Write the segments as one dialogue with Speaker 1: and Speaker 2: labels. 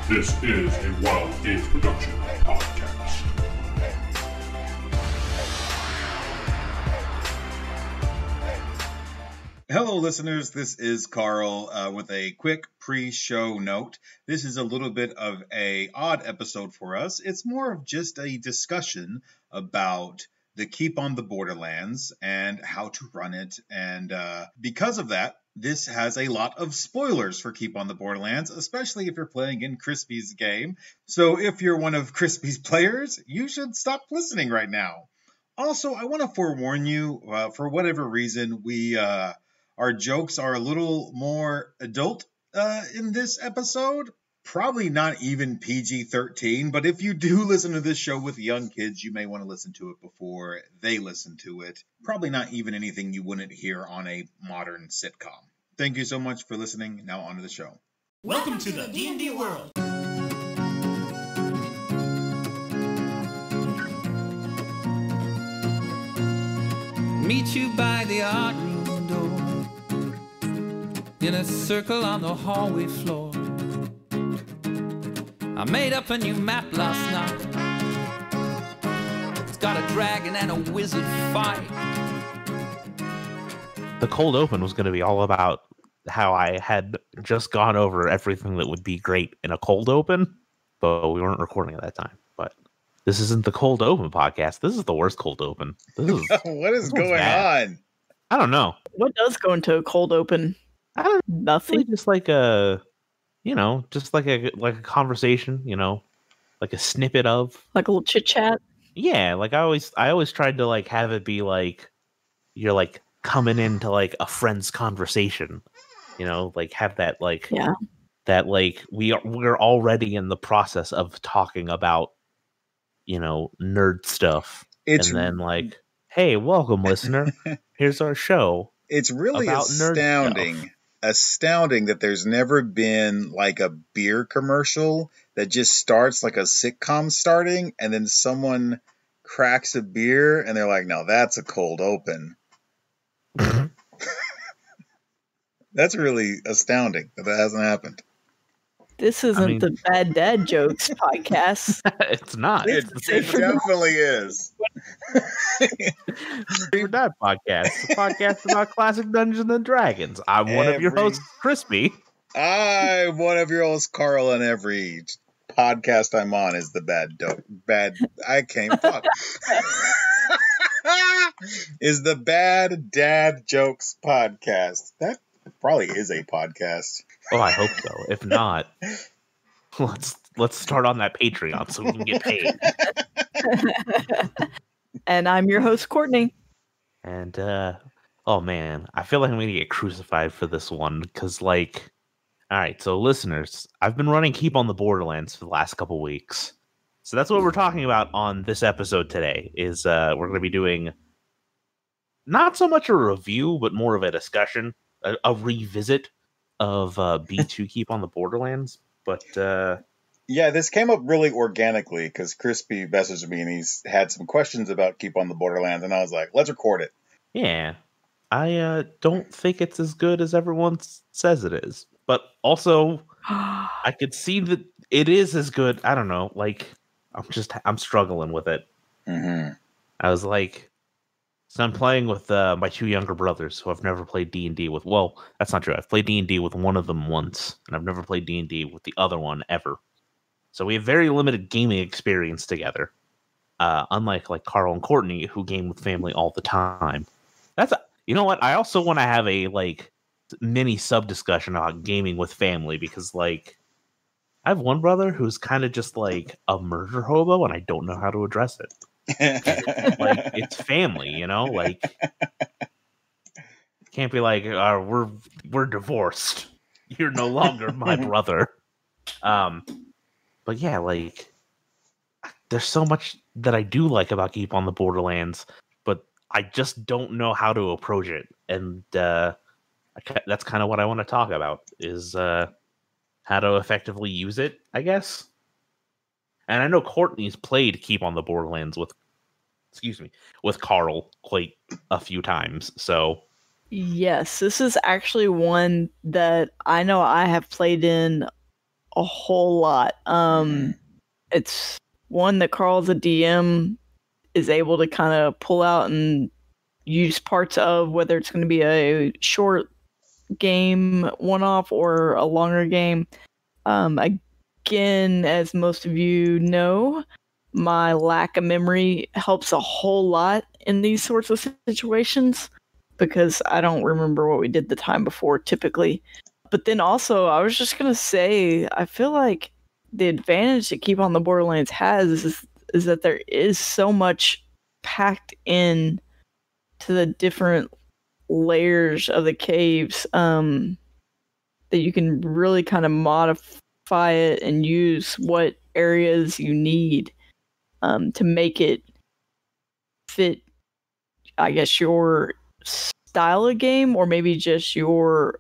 Speaker 1: This is a Wild Age Production podcast.
Speaker 2: Hello, listeners. This is Carl with a quick pre-show note. This is a little bit of an odd episode for us. It's more of just a discussion about the Keep on the Borderlands and how to run it. And because of that, this has a lot of spoilers for Keep on the Borderlands, especially if you're playing in Crispy's game. So if you're one of Crispy's players, you should stop listening right now. Also, I want to forewarn you, for whatever reason, our jokes are a little more adult in this episode. Probably not even PG-13, but if you do listen to this show with young kids, you may want to listen to it before they listen to it. Probably not even anything you wouldn't hear on a modern sitcom. Thank you so much for listening. Now on to the show.
Speaker 3: Welcome to the D&D world.
Speaker 4: Meet you by the art room door, in a circle on the hallway floor. I made up a new map last night. It's got a dragon and a wizard fight.
Speaker 5: The cold open was going to be all about how I had just gone over everything that would be great in a cold open, but we weren't recording at that time. But this isn't the cold open podcast. This is the worst cold open. This is
Speaker 2: What is going
Speaker 5: bad.
Speaker 2: on?
Speaker 5: I don't know.
Speaker 6: What does go into a cold open?
Speaker 5: I don't
Speaker 6: Nothing.
Speaker 5: really just like a, just like a conversation, like a snippet of
Speaker 6: Like a little chit chat.
Speaker 5: Yeah, like I always tried to like have it be like you're like coming into like a friend's conversation, like have that like that like we're already in the process of talking about nerd stuff, and then like, hey, welcome listener, here's our show.
Speaker 2: It's really
Speaker 5: about
Speaker 2: astounding that there's never been like a beer commercial that just starts like a sitcom starting and then someone cracks a beer and they're like, no, that's a cold open. That's really astounding that hasn't happened.
Speaker 6: This isn't the Bad Dad Jokes podcast.
Speaker 5: It's not.
Speaker 2: It definitely is.
Speaker 5: For that podcast, the podcast about classic Dungeons and Dragons. I'm one of your hosts, Crispy.
Speaker 2: I'm one of your hosts, Carl, and every podcast I'm on is the I can't talk. Is the Bad Dad Jokes podcast. That probably is a podcast.
Speaker 5: Oh, I hope so. If not, let's start on that Patreon so we can get paid.
Speaker 6: And I'm your host, Courtney.
Speaker 5: And oh man, I feel like I'm gonna get crucified for this one because, like, all right, so listeners, I've been running Keep on the Borderlands for the last couple weeks, so that's what we're talking about on this episode today. Is we're gonna be doing not so much a review, but more of a discussion, a revisit of B2 Keep on the Borderlands. But
Speaker 2: yeah, this came up really organically because Crispy messaged me and he's had some questions about Keep on the Borderlands, and I was like, let's record it.
Speaker 5: Yeah, I don't think it's as good as everyone says it is, but also I could see that it is as good. I don't know, like I'm struggling with it.
Speaker 2: Mm-hmm.
Speaker 5: I was like, so I'm playing with my two younger brothers who I've never played D&D with. Well, that's not true. I've played D&D with one of them once, and I've never played D&D with the other one ever. So we have very limited gaming experience together, unlike like Carl and Courtney, who game with family all the time. You know what? I also want to have a like mini sub discussion about gaming with family because like I have one brother who's kind of just like a murder hobo, and I don't know how to address it. Like it's family, like can't be like we're divorced, you're no longer my brother. But yeah, like there's so much that I do like about Keep on the Borderlands, but I just don't know how to approach it, and that's kind of what I want to talk about is how to effectively use it, I guess. And I know Courtney's played Keep on the Borderlands with Carl quite a few times, so
Speaker 6: Yes, this is actually one that I know I have played in a whole lot. It's one that Carl, the DM, is able to kind of pull out and use parts of, whether it's going to be a short game one-off or a longer game. Again, as most of you know, my lack of memory helps a whole lot in these sorts of situations because I don't remember what we did the time before typically. But then also, I was just going to say, I feel like the advantage that Keep on the Borderlands has is that there is so much packed in to the different layers of the caves that you can really kind of modify it and use what areas you need to make it fit, I guess, your style of game or maybe just your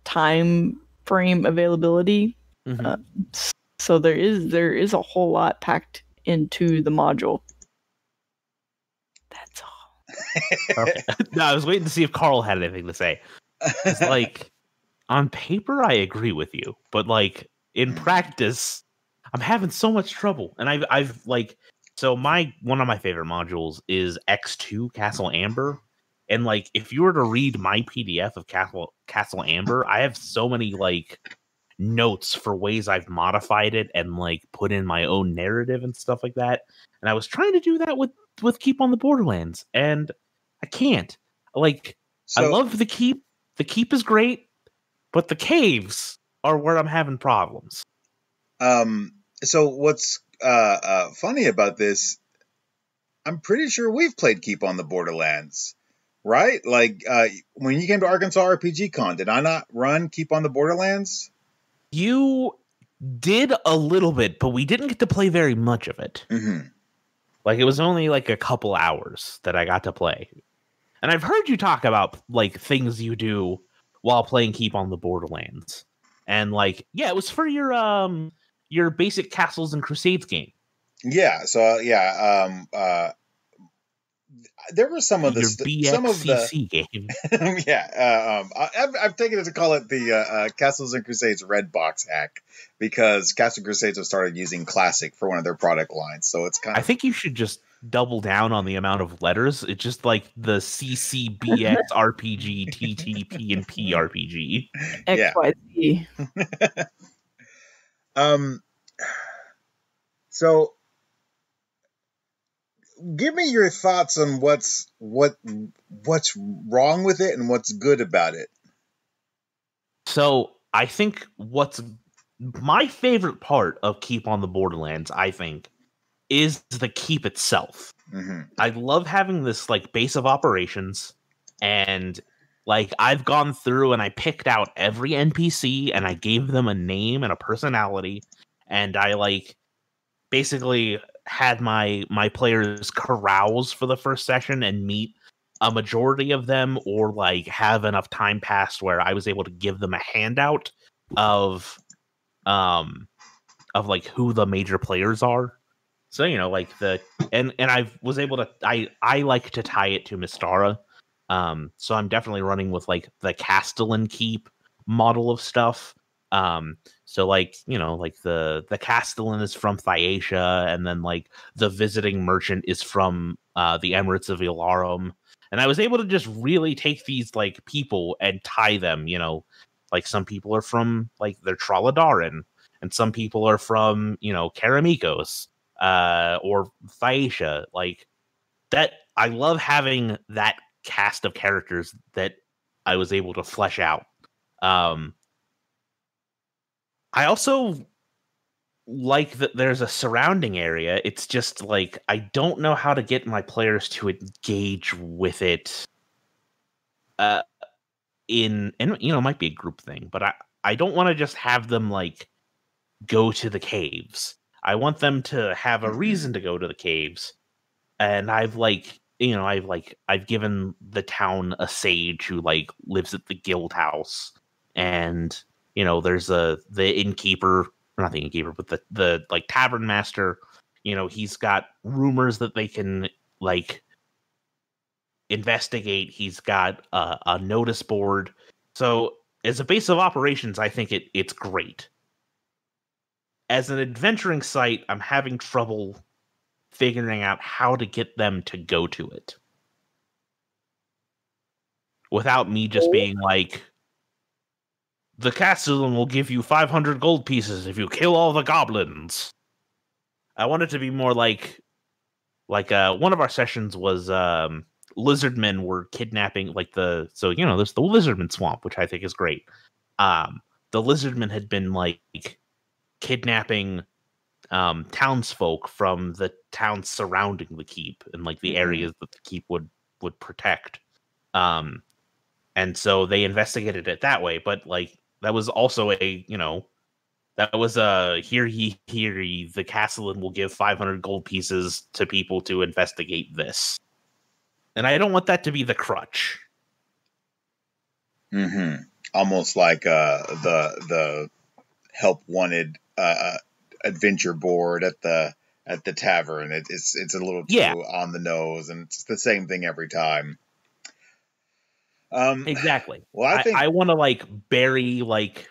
Speaker 6: time frame availability. So there is a whole lot packed into the module. That's all.
Speaker 5: Okay. No, I was waiting to see if Carl had anything to say. It's like, on paper, I agree with you, but like in practice, I'm having so much trouble. And I've like, so one of my favorite modules is X2 Castle Amber. And like, if you were to read my PDF of Castle Amber, I have so many like notes for ways I've modified it and like put in my own narrative and stuff like that. And I was trying to do that with Keep on the Borderlands, and I can't. Like, I love the Keep. The Keep is great, but the caves are where I'm having problems.
Speaker 2: So what's funny about this, I'm pretty sure we've played Keep on the Borderlands, right? Like, when you came to Arkansas RPG Con, did I not run Keep on the Borderlands?
Speaker 5: You did a little bit, but we didn't get to play very much of it. Like, it was only like a couple hours that I got to play. And I've heard you talk about like things you do while playing Keep on the Borderlands. And like, yeah, it was for your basic Castles and Crusades game.
Speaker 2: Yeah, so there were some of
Speaker 5: BXCC game.
Speaker 2: Yeah, I've taken it to call it the Castles and Crusades Red Box hack because Castles and Crusades have started using Classic for one of their product lines. So it's kind of.
Speaker 5: I think you should just double down on the amount of letters. It's just like the CCBX RPG, TTP, and PRPG.
Speaker 6: XYZ.
Speaker 2: So. Give me your thoughts on what's wrong with it and what's good about it.
Speaker 5: So I think what's my favorite part of Keep on the Borderlands, I think, is the keep itself. I love having this like base of operations, and like I've gone through and I picked out every NPC and I gave them a name and a personality, and I like basically had my players carouse for the first session and meet a majority of them, or like have enough time passed where I was able to give them a handout of like who the major players are. So, you know, like and I was able to I like to tie it to Mystara. So I'm definitely running with like the Castellan Keep model of stuff. So like, you know, like the Castellan is from Thyacia, and then like the visiting merchant is from the Emirates of Ilarum. And I was able to just really take these like people and tie them, you know, like some people are from like they're Troladaran, and some people are from, you know, Karamikos, or Thyacia. Like that, I love having that cast of characters that I was able to flesh out. I also like that there's a surrounding area. It's just like I don't know how to get my players to engage with it. And you know, it might be a group thing, but I don't want to just have them like go to the caves. I want them to have a reason to go to the caves. And I've given the town a sage who like lives at the guild house, and you know, there's the innkeeper, not the innkeeper, but the like tavern master. You know, he's got rumors that they can like investigate. He's got a notice board. So as a base of operations, I think it's great. as an adventuring site, I'm having trouble figuring out how to get them to go to it without me just being like, the Castellan will give you 500 gold pieces if you kill all the goblins. I want it to be more like one of our sessions was lizardmen were kidnapping there's the lizardman swamp, which I think is great. The lizardmen had been like kidnapping townsfolk from the towns surrounding the keep and like the areas that the keep would protect. And so they investigated it that way, but like that was also that was hear ye, the Castellan will give 500 gold pieces to people to investigate this. And I don't want that to be the crutch.
Speaker 2: Mm-hmm. Almost like the help wanted adventure board at the tavern. It's a little too on the nose, and it's the same thing every time.
Speaker 5: Exactly.
Speaker 2: Well, I
Speaker 5: want to like bury like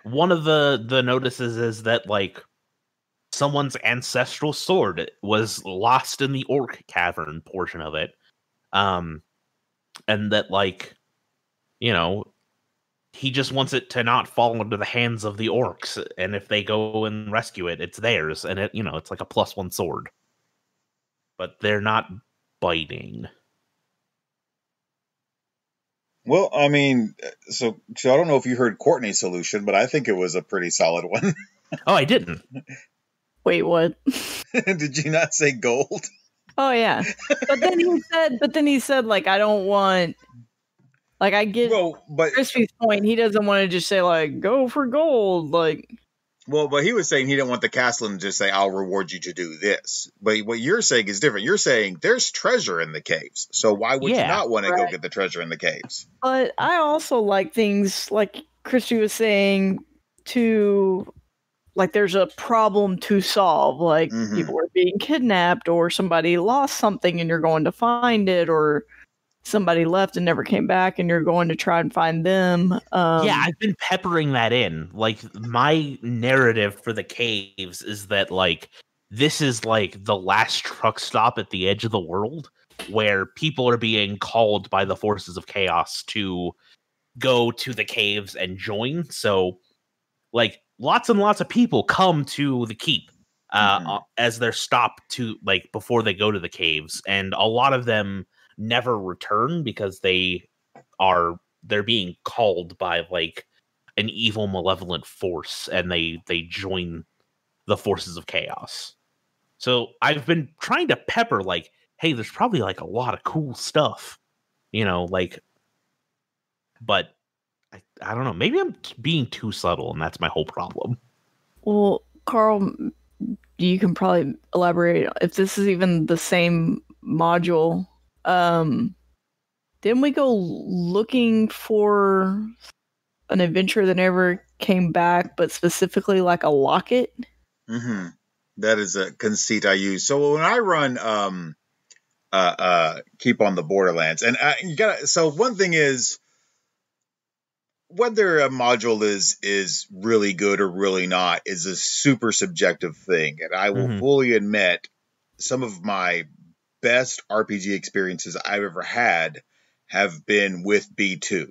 Speaker 5: one of the notices is that like someone's ancestral sword was lost in the orc cavern portion of it, and that like he just wants it to not fall into the hands of the orcs, and if they go and rescue it, it's theirs, and it's like a +1 sword, but they're not biting.
Speaker 2: Well, I mean, so I don't know if you heard Courtney's solution, but I think it was a pretty solid one.
Speaker 5: Oh, I didn't.
Speaker 6: Wait, what?
Speaker 2: Did you not say gold?
Speaker 6: Oh yeah, but then he said, like, I don't want. Like, I get Crispy's point. He doesn't want to just say, like, go for gold. Like,
Speaker 2: well, but he was saying he didn't want the Castellan to just say, I'll reward you to do this. But what you're saying is different. You're saying there's treasure in the caves. So why would you not want to go get the treasure in the caves?
Speaker 6: But I also like things, like Crispy was saying, like, there's a problem to solve. Like, people are being kidnapped, or somebody lost something and you're going to find it, or somebody left and never came back and you're going to try and find them.
Speaker 5: I've been peppering that in. Like, my narrative for the caves is that like this is like the last truck stop at the edge of the world where people are being called by the forces of chaos to go to the caves and join. So like lots and lots of people come to the keep as their stop to like before they go to the caves, and a lot of them never return because they're being called by like an evil malevolent force, and they join the forces of chaos. So I've been trying to pepper like, hey, there's probably like a lot of cool stuff, like, but I don't know, maybe I'm being too subtle, and that's my whole problem.
Speaker 6: Well, Carl, you can probably elaborate if this is even the same module. Didn't we go looking for an adventure that never came back, but specifically like a locket?
Speaker 2: Mm-hmm. That is a conceit I use. So when I run keep on the Borderlands, and so one thing is whether a module is really good or really not is a super subjective thing, and I will fully admit some of my best RPG experiences I've ever had have been with B2.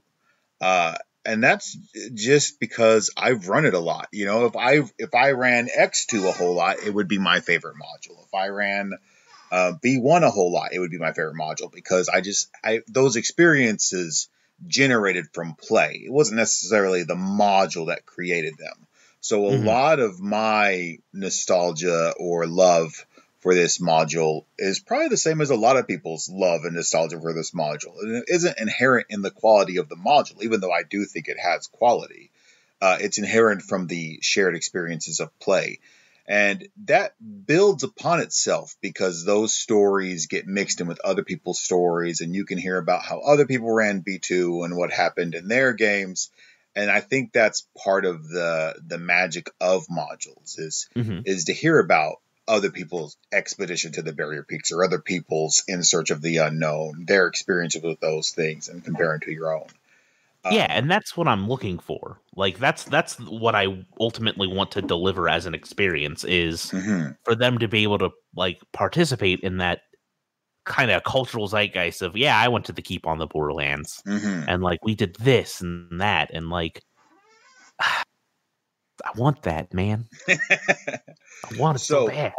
Speaker 2: And that's just because I've run it a lot. If I ran X2 a whole lot, it would be my favorite module. If I ran B1 a whole lot, it would be my favorite module, because those experiences generated from play. It wasn't necessarily the module that created them. So a lot of my nostalgia or love for this module is probably the same as a lot of people's love and nostalgia for this module. And it isn't inherent in the quality of the module, even though I do think it has quality. It's inherent from the shared experiences of play. And that builds upon itself because those stories get mixed in with other people's stories, and you can hear about how other people ran B2 and what happened in their games. And I think that's part of the magic of modules is to hear about other people's expedition to the barrier peaks, or other people's in search of the unknown, their experiences with those things, and comparing to your own.
Speaker 5: Yeah, and that's what I'm looking for. Like that's what I ultimately want to deliver as an experience is for them to be able to like participate in that kind of cultural zeitgeist of I went to the keep on the Borderlands and like we did this and that and like I want that, man. I want it so bad.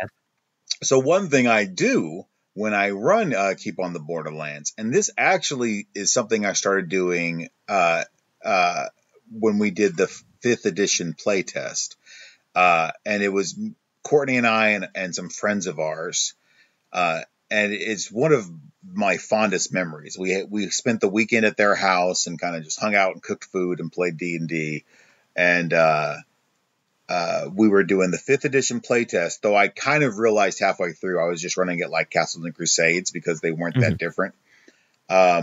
Speaker 2: So one thing I do when I run Keep on the Borderlands, and this actually is something I started doing when we did the 5th edition playtest, and it was Courtney and I and some friends of ours, and it's one of my fondest memories. We spent the weekend at their house and kind of just hung out and cooked food and played D&D, and we were doing the 5th edition playtest, though I kind of realized halfway through I was just running it like Castles and Crusades because they weren't that different. I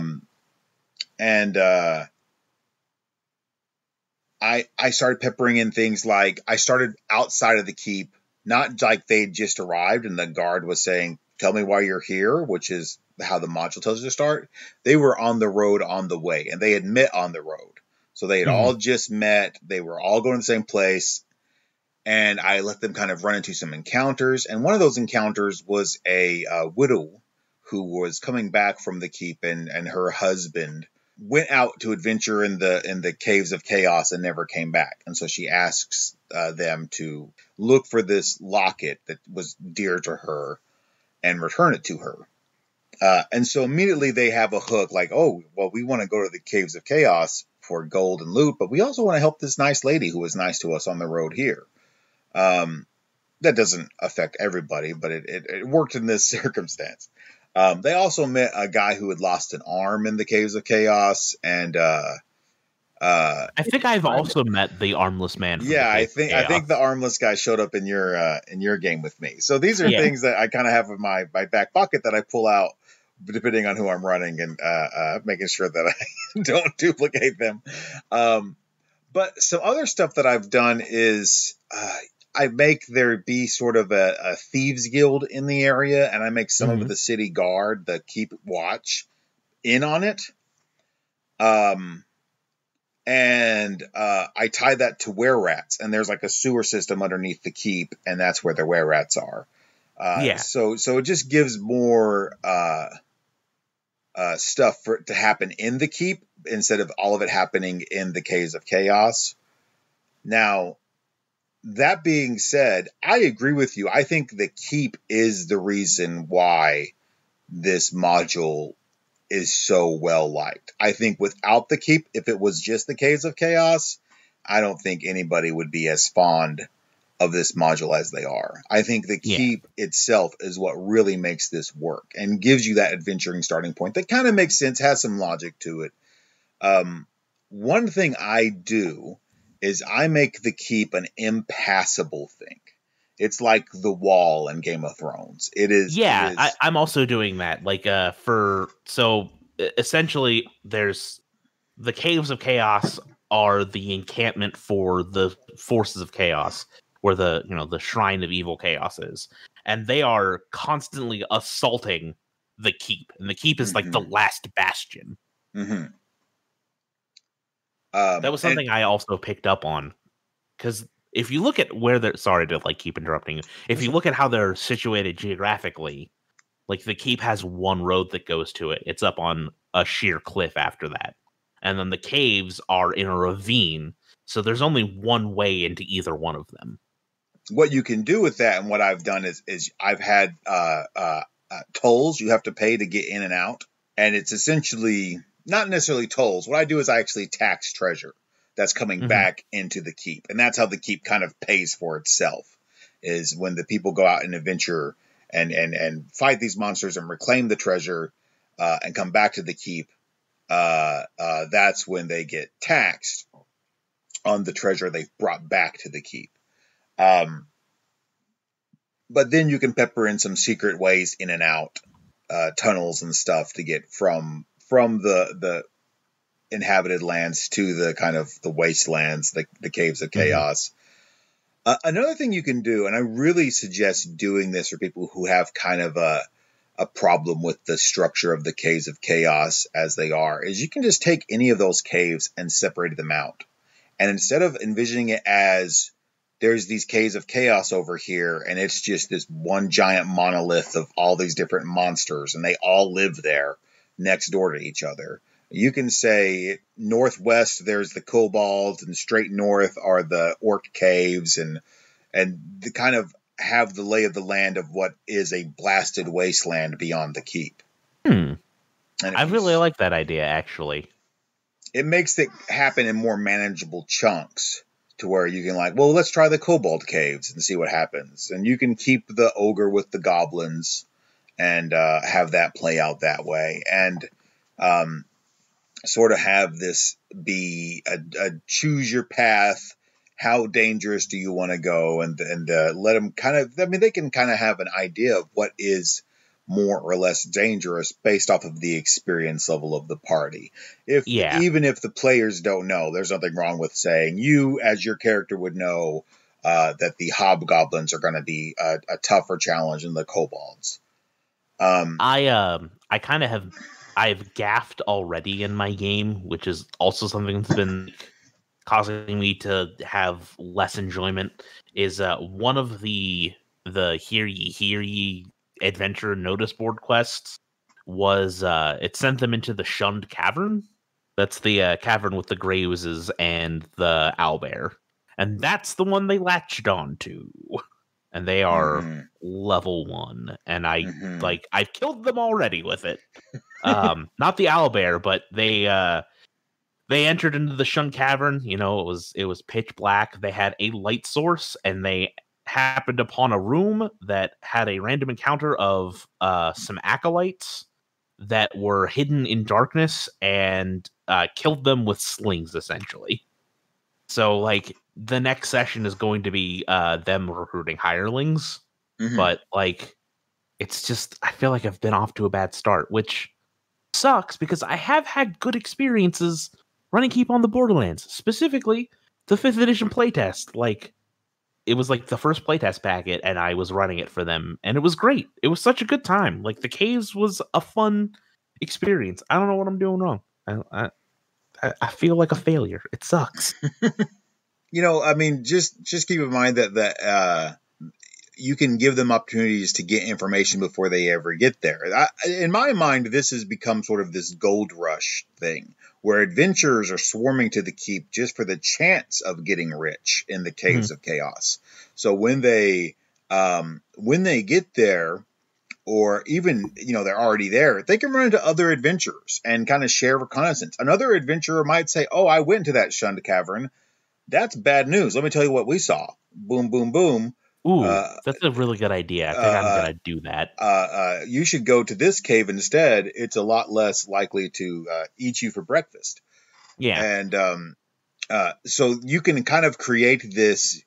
Speaker 2: started peppering in things like I started outside of the keep, not like they'd just arrived and the guard was saying, "Tell me why you're here," which is how the module tells you to start. They were on the road on the way, and they had met on the road. So they had all just met. They were all going to the same place. And I let them kind of run into some encounters. And one of those encounters was a widow who was coming back from the keep, and her husband went out to adventure in the caves of chaos and never came back. And so she asks them to look for this locket that was dear to her and return it to her. And so immediately they have a hook like, oh, well, we want to go to the caves of chaos for gold and loot, but we also want to help this nice lady who was nice to us on the road here. That doesn't affect everybody, but it worked in this circumstance. They also met a guy who had lost an arm in the caves of chaos, and
Speaker 5: I think I've also met the armless man.
Speaker 2: I think the armless guy showed up in your game with me. So these are things that I kind of have in my back pocket that I pull out depending on who I'm running and making sure that I don't duplicate them. But some other stuff that I've done is I make there be sort of a thieves guild in the area, and I make some of the city guard, the keep watch, in on it. And I tie that to were-rats, and there's like a sewer system underneath the keep, and that's where the were-rats are. So it just gives more stuff for it to happen in the keep instead of all of it happening in the caves of chaos. Now, that being said, I agree with you. I think the keep is the reason why this module is so well liked. I think without the keep, if it was just the caves of chaos, I don't think anybody would be as fond of this module as they are. I think the keep itself is what really makes this work and gives you that adventuring starting point that kind of makes sense, has some logic to it. One thing I do is I make the keep an impassable thing. It's like the wall in Game of Thrones. It is. Yeah,
Speaker 5: I'm also doing that. Like, essentially, there's the caves of chaos are the encampment for the forces of chaos, where the shrine of evil chaos is, and they are constantly assaulting the keep, and the keep is like the last bastion. That was something I also picked up on, because if you look at where they're, sorry to like keep interrupting you. If you look at how they're situated geographically, like the keep has one road that goes to it. It's up on a sheer cliff after that. And then the caves are in a ravine. So there's only one way into either one of them.
Speaker 2: What you can do with that, and what I've done is I've had tolls you have to pay to get in and out. And it's essentially not necessarily tolls. What I do is I actually tax treasure that's coming back into the keep. And that's how the keep kind of pays for itself, is when the people go out and adventure and fight these monsters and reclaim the treasure and come back to the keep. That's when they get taxed on the treasure they've brought back to the keep. But then you can pepper in some secret ways in and out, tunnels and stuff to get from the inhabited lands to the kind of the wastelands, the caves of chaos. Another thing you can do, and I really suggest doing this for people who have kind of a problem with the structure of the Caves of Chaos as they are, is you can just take any of those caves and separate them out. And instead of envisioning it as there's these Caves of Chaos over here, and it's just this one giant monolith of all these different monsters, and they all live there next door to each other. You can say northwest there's the kobolds, and straight north are the orc caves, and the kind of have the lay of the land of what is a blasted wasteland beyond the keep.
Speaker 5: And I really like that idea, actually.
Speaker 2: It makes it happen in more manageable chunks, to where you can well, let's try the kobold caves and see what happens. And you can keep the ogre with the goblins and have that play out that way. And sort of have this be a choose your path. How dangerous do you want to go? And let them they can kind of have an idea of what is more or less dangerous based off of the experience level of the party. Even if the players don't know, there's nothing wrong with saying you, as your character, would know that the hobgoblins are going to be a tougher challenge than the kobolds.
Speaker 5: I've gaffed already in my game, which is also something that's been causing me to have less enjoyment. Is one of the hear ye adventure notice board quests was it sent them into the shunned cavern. That's the cavern with the gray oozes and the owlbear, and that's the one they latched on to. And they are level 1, and I've killed them already with it. Not the owlbear, but they entered into the shunned cavern. You know, it was pitch black. They had a light source, and they happened upon a room that had a random encounter of some acolytes that were hidden in darkness, and killed them with slings, essentially. So, the next session is going to be them recruiting hirelings. But, it's just, I feel like I've been off to a bad start, which sucks because I have had good experiences running Keep on the Borderlands, specifically the 5th edition playtest. It was the first playtest packet, and I was running it for them, and it was great. It was such a good time. The caves was a fun experience. I don't know what I'm doing wrong. I feel like a failure. It sucks.
Speaker 2: Just keep in mind that you can give them opportunities to get information before they ever get there. In my mind, this has become sort of this gold rush thing, where adventurers are swarming to the keep just for the chance of getting rich in the Caves of Chaos. So when they get there, or even, they're already there, they can run into other adventurers and kind of share reconnaissance. Another adventurer might say, oh, I went into that shunned cavern. That's bad news. Let me tell you what we saw. Boom, boom, boom.
Speaker 5: Ooh, that's a really good idea. I think I'm going to do that.
Speaker 2: You should go to this cave instead. It's a lot less likely to eat you for breakfast.
Speaker 5: Yeah.
Speaker 2: And so you can kind of create this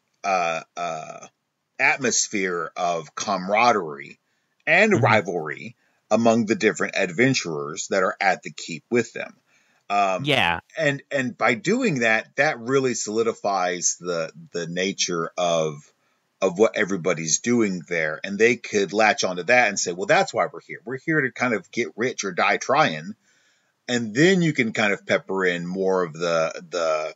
Speaker 2: atmosphere of camaraderie and rivalry among the different adventurers that are at the keep with them. And by doing that, that really solidifies the nature of what everybody's doing there. And they could latch onto that and say, well, that's why we're here. We're here to kind of get rich or die trying. And then you can kind of pepper in more of the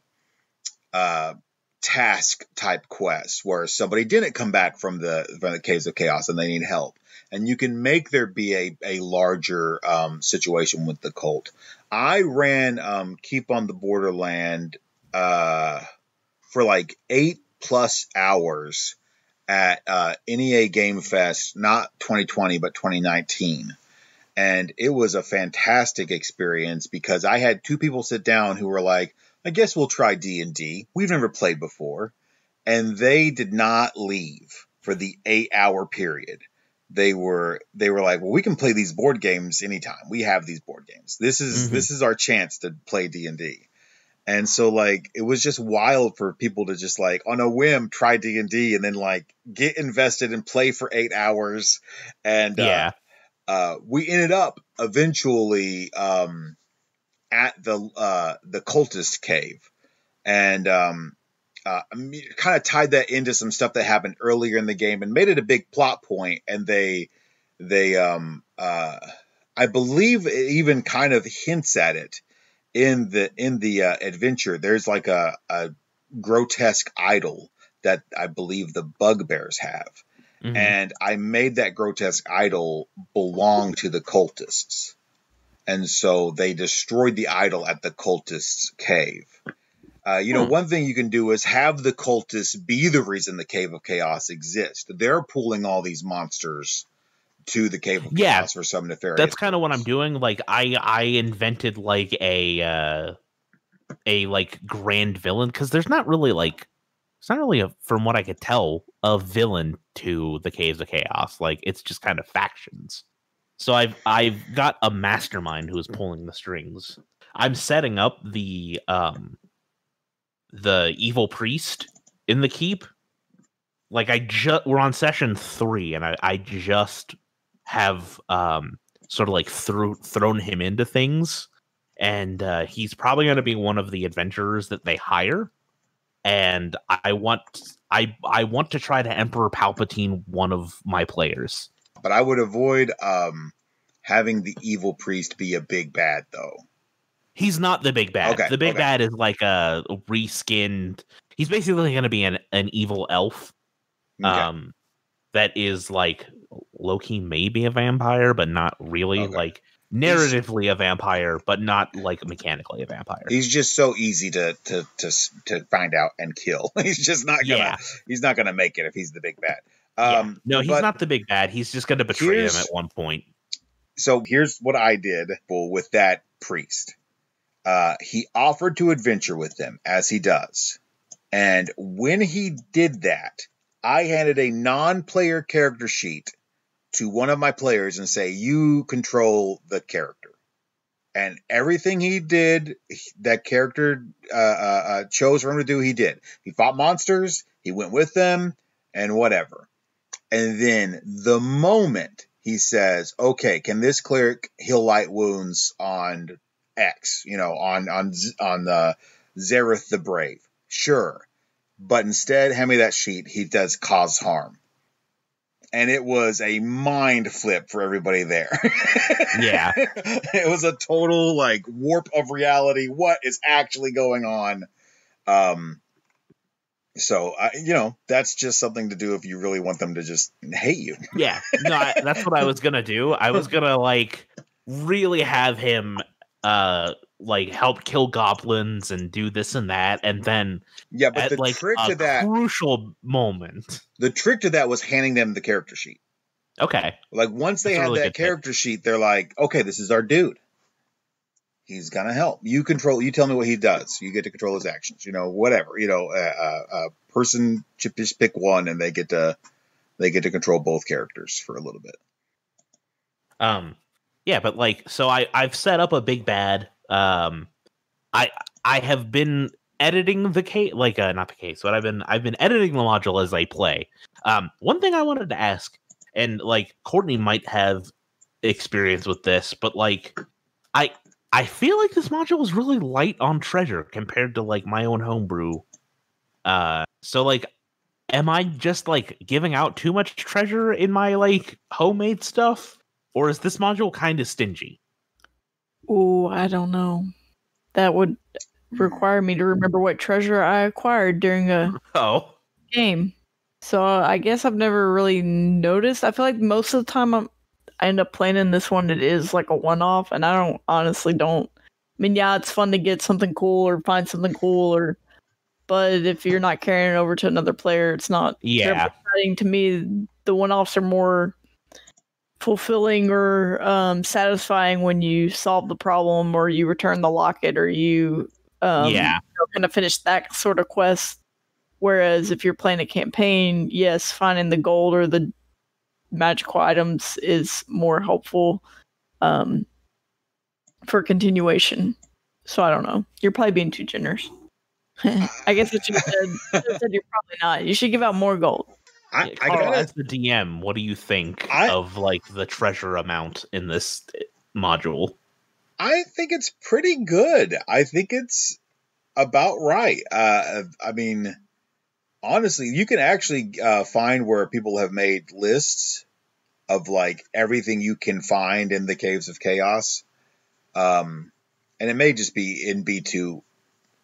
Speaker 2: task type quests where somebody didn't come back from the Caves of Chaos and they need help. And you can make there be a larger situation with the cult. I ran Keep on the Borderland for 8+ hours at NEA Game Fest, not 2020, but 2019. And it was a fantastic experience because I had 2 people sit down who were like, I guess we'll try D&D. We've never played before. And they did not leave for the 8-hour period. They were like, well, we can play these board games anytime. We have these board games. This is our chance to play D&D. And so it was just wild for people to just on a whim try D&D and then get invested and play for 8 hours. And we ended up eventually at the cultist cave, and kind of tied that into some stuff that happened earlier in the game and made it a big plot point. And they they I believe it even kind of hints at it in the adventure. There's like a grotesque idol that I believe the bugbears have.
Speaker 5: Mhm.
Speaker 2: And I made that grotesque idol belong to the cultists. And so they destroyed the idol at the cultists' cave. One thing you can do is have the cultists be the reason the Cave of Chaos exists. They're pulling all these monsters to the Cave of Chaos for some nefarious.
Speaker 5: That's kind of what I'm doing. Like I invented like a like grand villain, because there's not really from what I could tell, a villain to the Caves of Chaos. Like, it's just kind of factions. So I've got a mastermind who is pulling the strings. I'm setting up the evil priest in the keep. Like, we're on session 3, and I just have sort of like thrown him into things, and he's probably going to be one of the adventurers that they hire. And I want to try to Emperor Palpatine one of my players.
Speaker 2: But I would avoid having the evil priest be a big bad, though.
Speaker 5: He's not the big bad.
Speaker 2: Okay,
Speaker 5: the big bad is like a reskinned. He's basically going to be an evil elf.
Speaker 2: Okay.
Speaker 5: That is like low-key maybe a vampire, but not really.
Speaker 2: Okay.
Speaker 5: Like, narratively a vampire, but not like mechanically a vampire.
Speaker 2: He's just so easy to find out and kill. He's just not gonna. He's not gonna make it if he's the big bad.
Speaker 5: No, he's not the big bad. He's just gonna betray him at one point.
Speaker 2: So here's what I did with that priest. He offered to adventure with them, as he does, and when he did that, I handed a non-player character sheet to one of my players and say, you control the character. And everything he did, that character chose for him to do, he did. He fought monsters, he went with them, and whatever. And then the moment he says, okay, can this cleric heal light wounds on X, on the Zareth the Brave? Sure. But instead, hand me that sheet, he does cause harm. And it was a mind flip for everybody there.
Speaker 5: Yeah.
Speaker 2: It was a total, like, warp of reality. What is actually going on? So, that's just something to do if you really want them to just hate you.
Speaker 5: Yeah. No, that's what I was going to do. I was going to, like, really have him, like, help kill goblins and do this and that. And then
Speaker 2: but the trick to that
Speaker 5: crucial moment.
Speaker 2: The trick to that was handing them the character sheet.
Speaker 5: Okay.
Speaker 2: Like, once they had that character sheet, they're like, okay, this is our dude. He's gonna help. You tell me what he does. You get to control his actions. Whatever. A person just pick one, and they get to control both characters for a little bit.
Speaker 5: Yeah, but like, so I've set up a big bad. I have been editing the case, like not the case, but I've been editing the module as I play. One thing I wanted to ask, and like Courtney might have experience with this, but like I feel like this module is really light on treasure compared to like my own homebrew. So like, am I just like giving out too much treasure in my like homemade stuff, or is this module kind of stingy?
Speaker 6: Oh, I don't know. That would require me to remember what treasure I acquired during a game. So I guess I've never really noticed. I feel like most of the time I end up playing in this one, it is like a one-off, and I honestly don't. I mean, yeah, it's fun to get something cool or find something cool, but if you're not carrying it over to another player, it's not terribly exciting to me. The one-offs are more fulfilling or satisfying when you solve the problem, or you return the locket, or you kind of finish that sort of quest. Whereas if you're playing a campaign, yes, finding the gold or the magical items is more helpful for continuation. So I don't know. You're probably being too generous. I guess what you said you're probably not. You should give out more gold.
Speaker 5: As the DM, what do you think of like the treasure amount in this module?
Speaker 2: I think it's pretty good. I think it's about right. I mean, honestly, you can actually find where people have made lists of like everything you can find in the Caves of Chaos. And it may just be in B2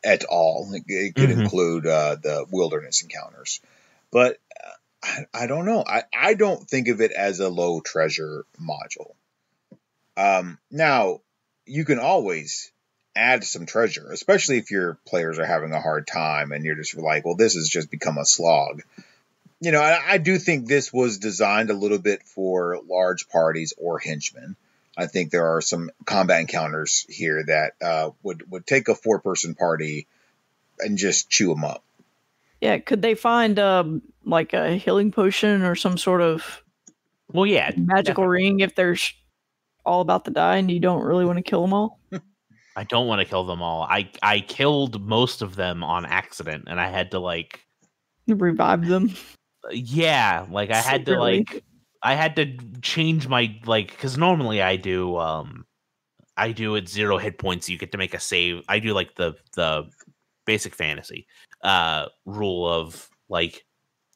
Speaker 2: at all. It could include the wilderness encounters. But I don't know. I don't think of it as a low treasure module. Now, you can always add some treasure, especially if your players are having a hard time and you're just like, well, this has just become a slog. You know, I do think this was designed a little bit for large parties or henchmen. I think there are some combat encounters here that would take a 4-person party and just chew them up.
Speaker 6: Yeah, could they find like a healing potion or some sort of magical ring if they're all about to die and you don't really want to kill them all?
Speaker 5: I don't want to kill them all. I killed most of them on accident, and I had to like
Speaker 6: revive them.
Speaker 5: Yeah, like I had to like I had to change my like because normally I do at 0 hit points. You get to make a save. I do like the basic fantasy rule of like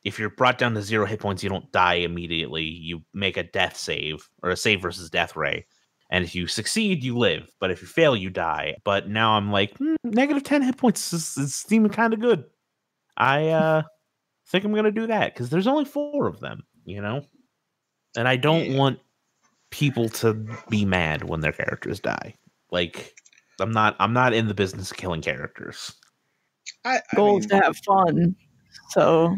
Speaker 5: if you're brought down to 0 hit points, you don't die immediately. You make a death save or a save versus death ray. And if you succeed, you live. But if you fail, you die. But now I'm like, negative 10 hit points is seeming kind of good. I think I'm going to do that because there's only 4 of them, you know? And I don't want people to be mad when their characters die. Like, I'm not in the business of killing characters.
Speaker 6: Goal is to have fun. So...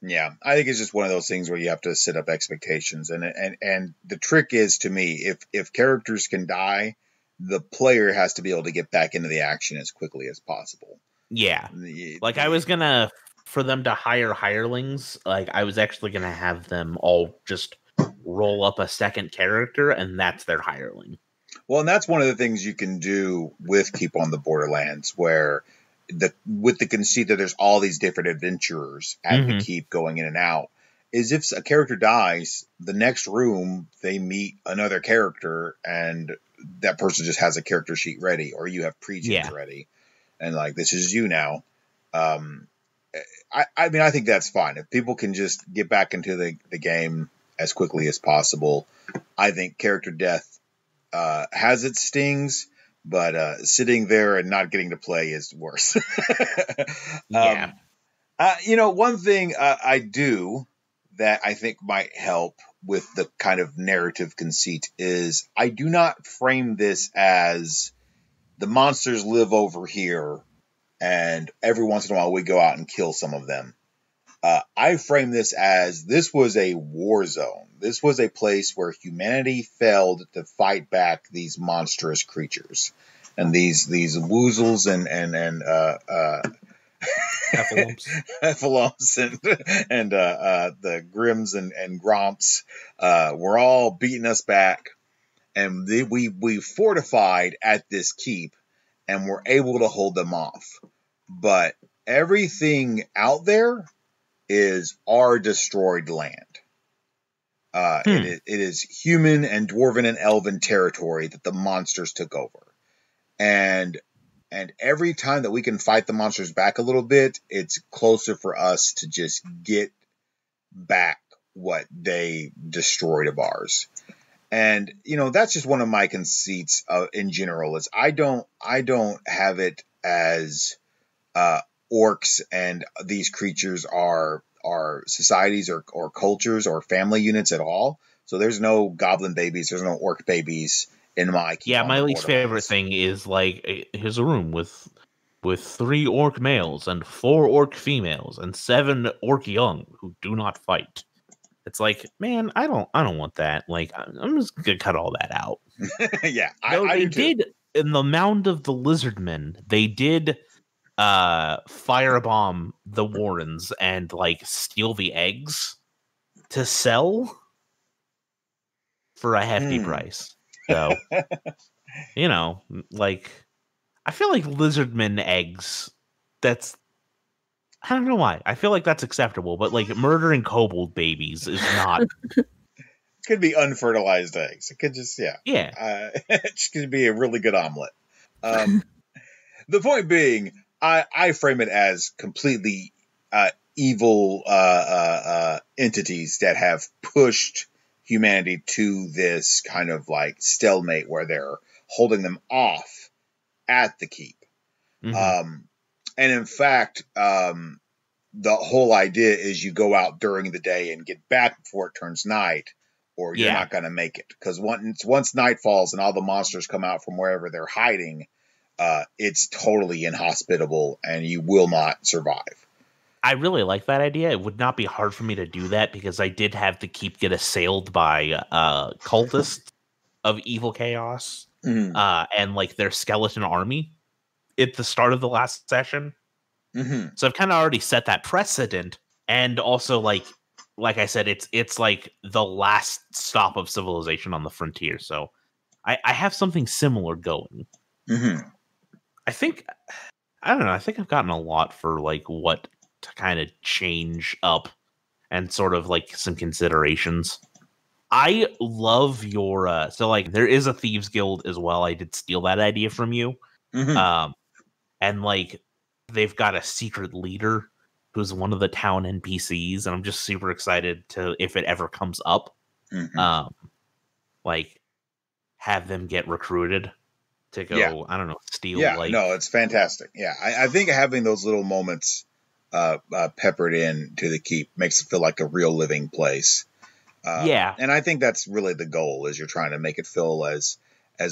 Speaker 2: Yeah, I think it's just one of those things where you have to set up expectations, and the trick is, to me, if characters can die, the player has to be able to get back into the action as quickly as possible.
Speaker 5: Yeah, like I was gonna, for them to hire hirelings, like I was actually gonna have them all just roll up a second character, and that's their hireling.
Speaker 2: Well, and that's one of the things you can do with Keep on the Borderlands, where with the conceit that there's all these different adventurers at the keep going in and out, is if a character dies, the next room they meet another character and that person just has a character sheet ready, or you have pre-gens ready, and like, this is you now. I mean, I think that's fine. If people can just get back into the game as quickly as possible, I think character death has its stings. But sitting there and not getting to play is worse. You know, one thing I do that I think might help with the kind of narrative conceit is I do not frame this as the monsters live over here and every once in a while we go out and kill some of them. I frame this as this was a war zone. This was a place where humanity failed to fight back these monstrous creatures, and these woozles and heffalumps and the grims and gromps were all beating us back, and we fortified at this keep and were able to hold them off. But everything out there is our destroyed land. It is human and dwarven and elven territory that the monsters took over. And every time that we can fight the monsters back a little bit, it's closer for us to just get back what they destroyed of ours. And, you know, that's just one of my conceits in general, is I don't have it as orcs and these creatures are societies or cultures or family units at all. So there's no goblin babies, there's no orc babies in my
Speaker 5: my least favorite thing is like, here's a room with 3 orc males and 4 orc females and 7 orc young who do not fight. It's like, man, I don't want that. Like, I'm just gonna cut all that out.
Speaker 2: Yeah,
Speaker 5: they did in the Mound of the Lizardmen. They did firebomb the Warrens and like steal the eggs to sell for a hefty price. So, you know, like, I feel like Lizardmen eggs, that's, I don't know why. I feel like that's acceptable, but like murdering kobold babies is not.
Speaker 2: Could be unfertilized eggs. It could just, it just could be a really good omelet. The point being, I frame it as completely evil entities that have pushed humanity to this kind of like stalemate where they're holding them off at the keep. And in fact, the whole idea is you go out during the day and get back before it turns night, or you're not going to make it. Because once night falls and all the monsters come out from wherever they're hiding, it's totally inhospitable and you will not survive.
Speaker 5: I really like that idea. It would not be hard for me to do that because I did have to get assailed by cultists of evil chaos and like their skeleton army at the start of the last session. So I've kind of already set that precedent, and also like I said, it's like the last stop of civilization on the frontier. So I have something similar going. I think I've gotten a lot for like what to kind of change up and sort of like some considerations. I love your so like there is a thieves guild as well. I did steal that idea from you. And like they've got a secret leader who's one of the town NPCs, and I'm just super excited to, if it ever comes up, like have them get recruited to go, I don't know, steal.
Speaker 2: No, it's fantastic. Yeah, I think having those little moments peppered in to the keep makes it feel like a real living place. And I think that's really the goal, is you're trying to make it feel as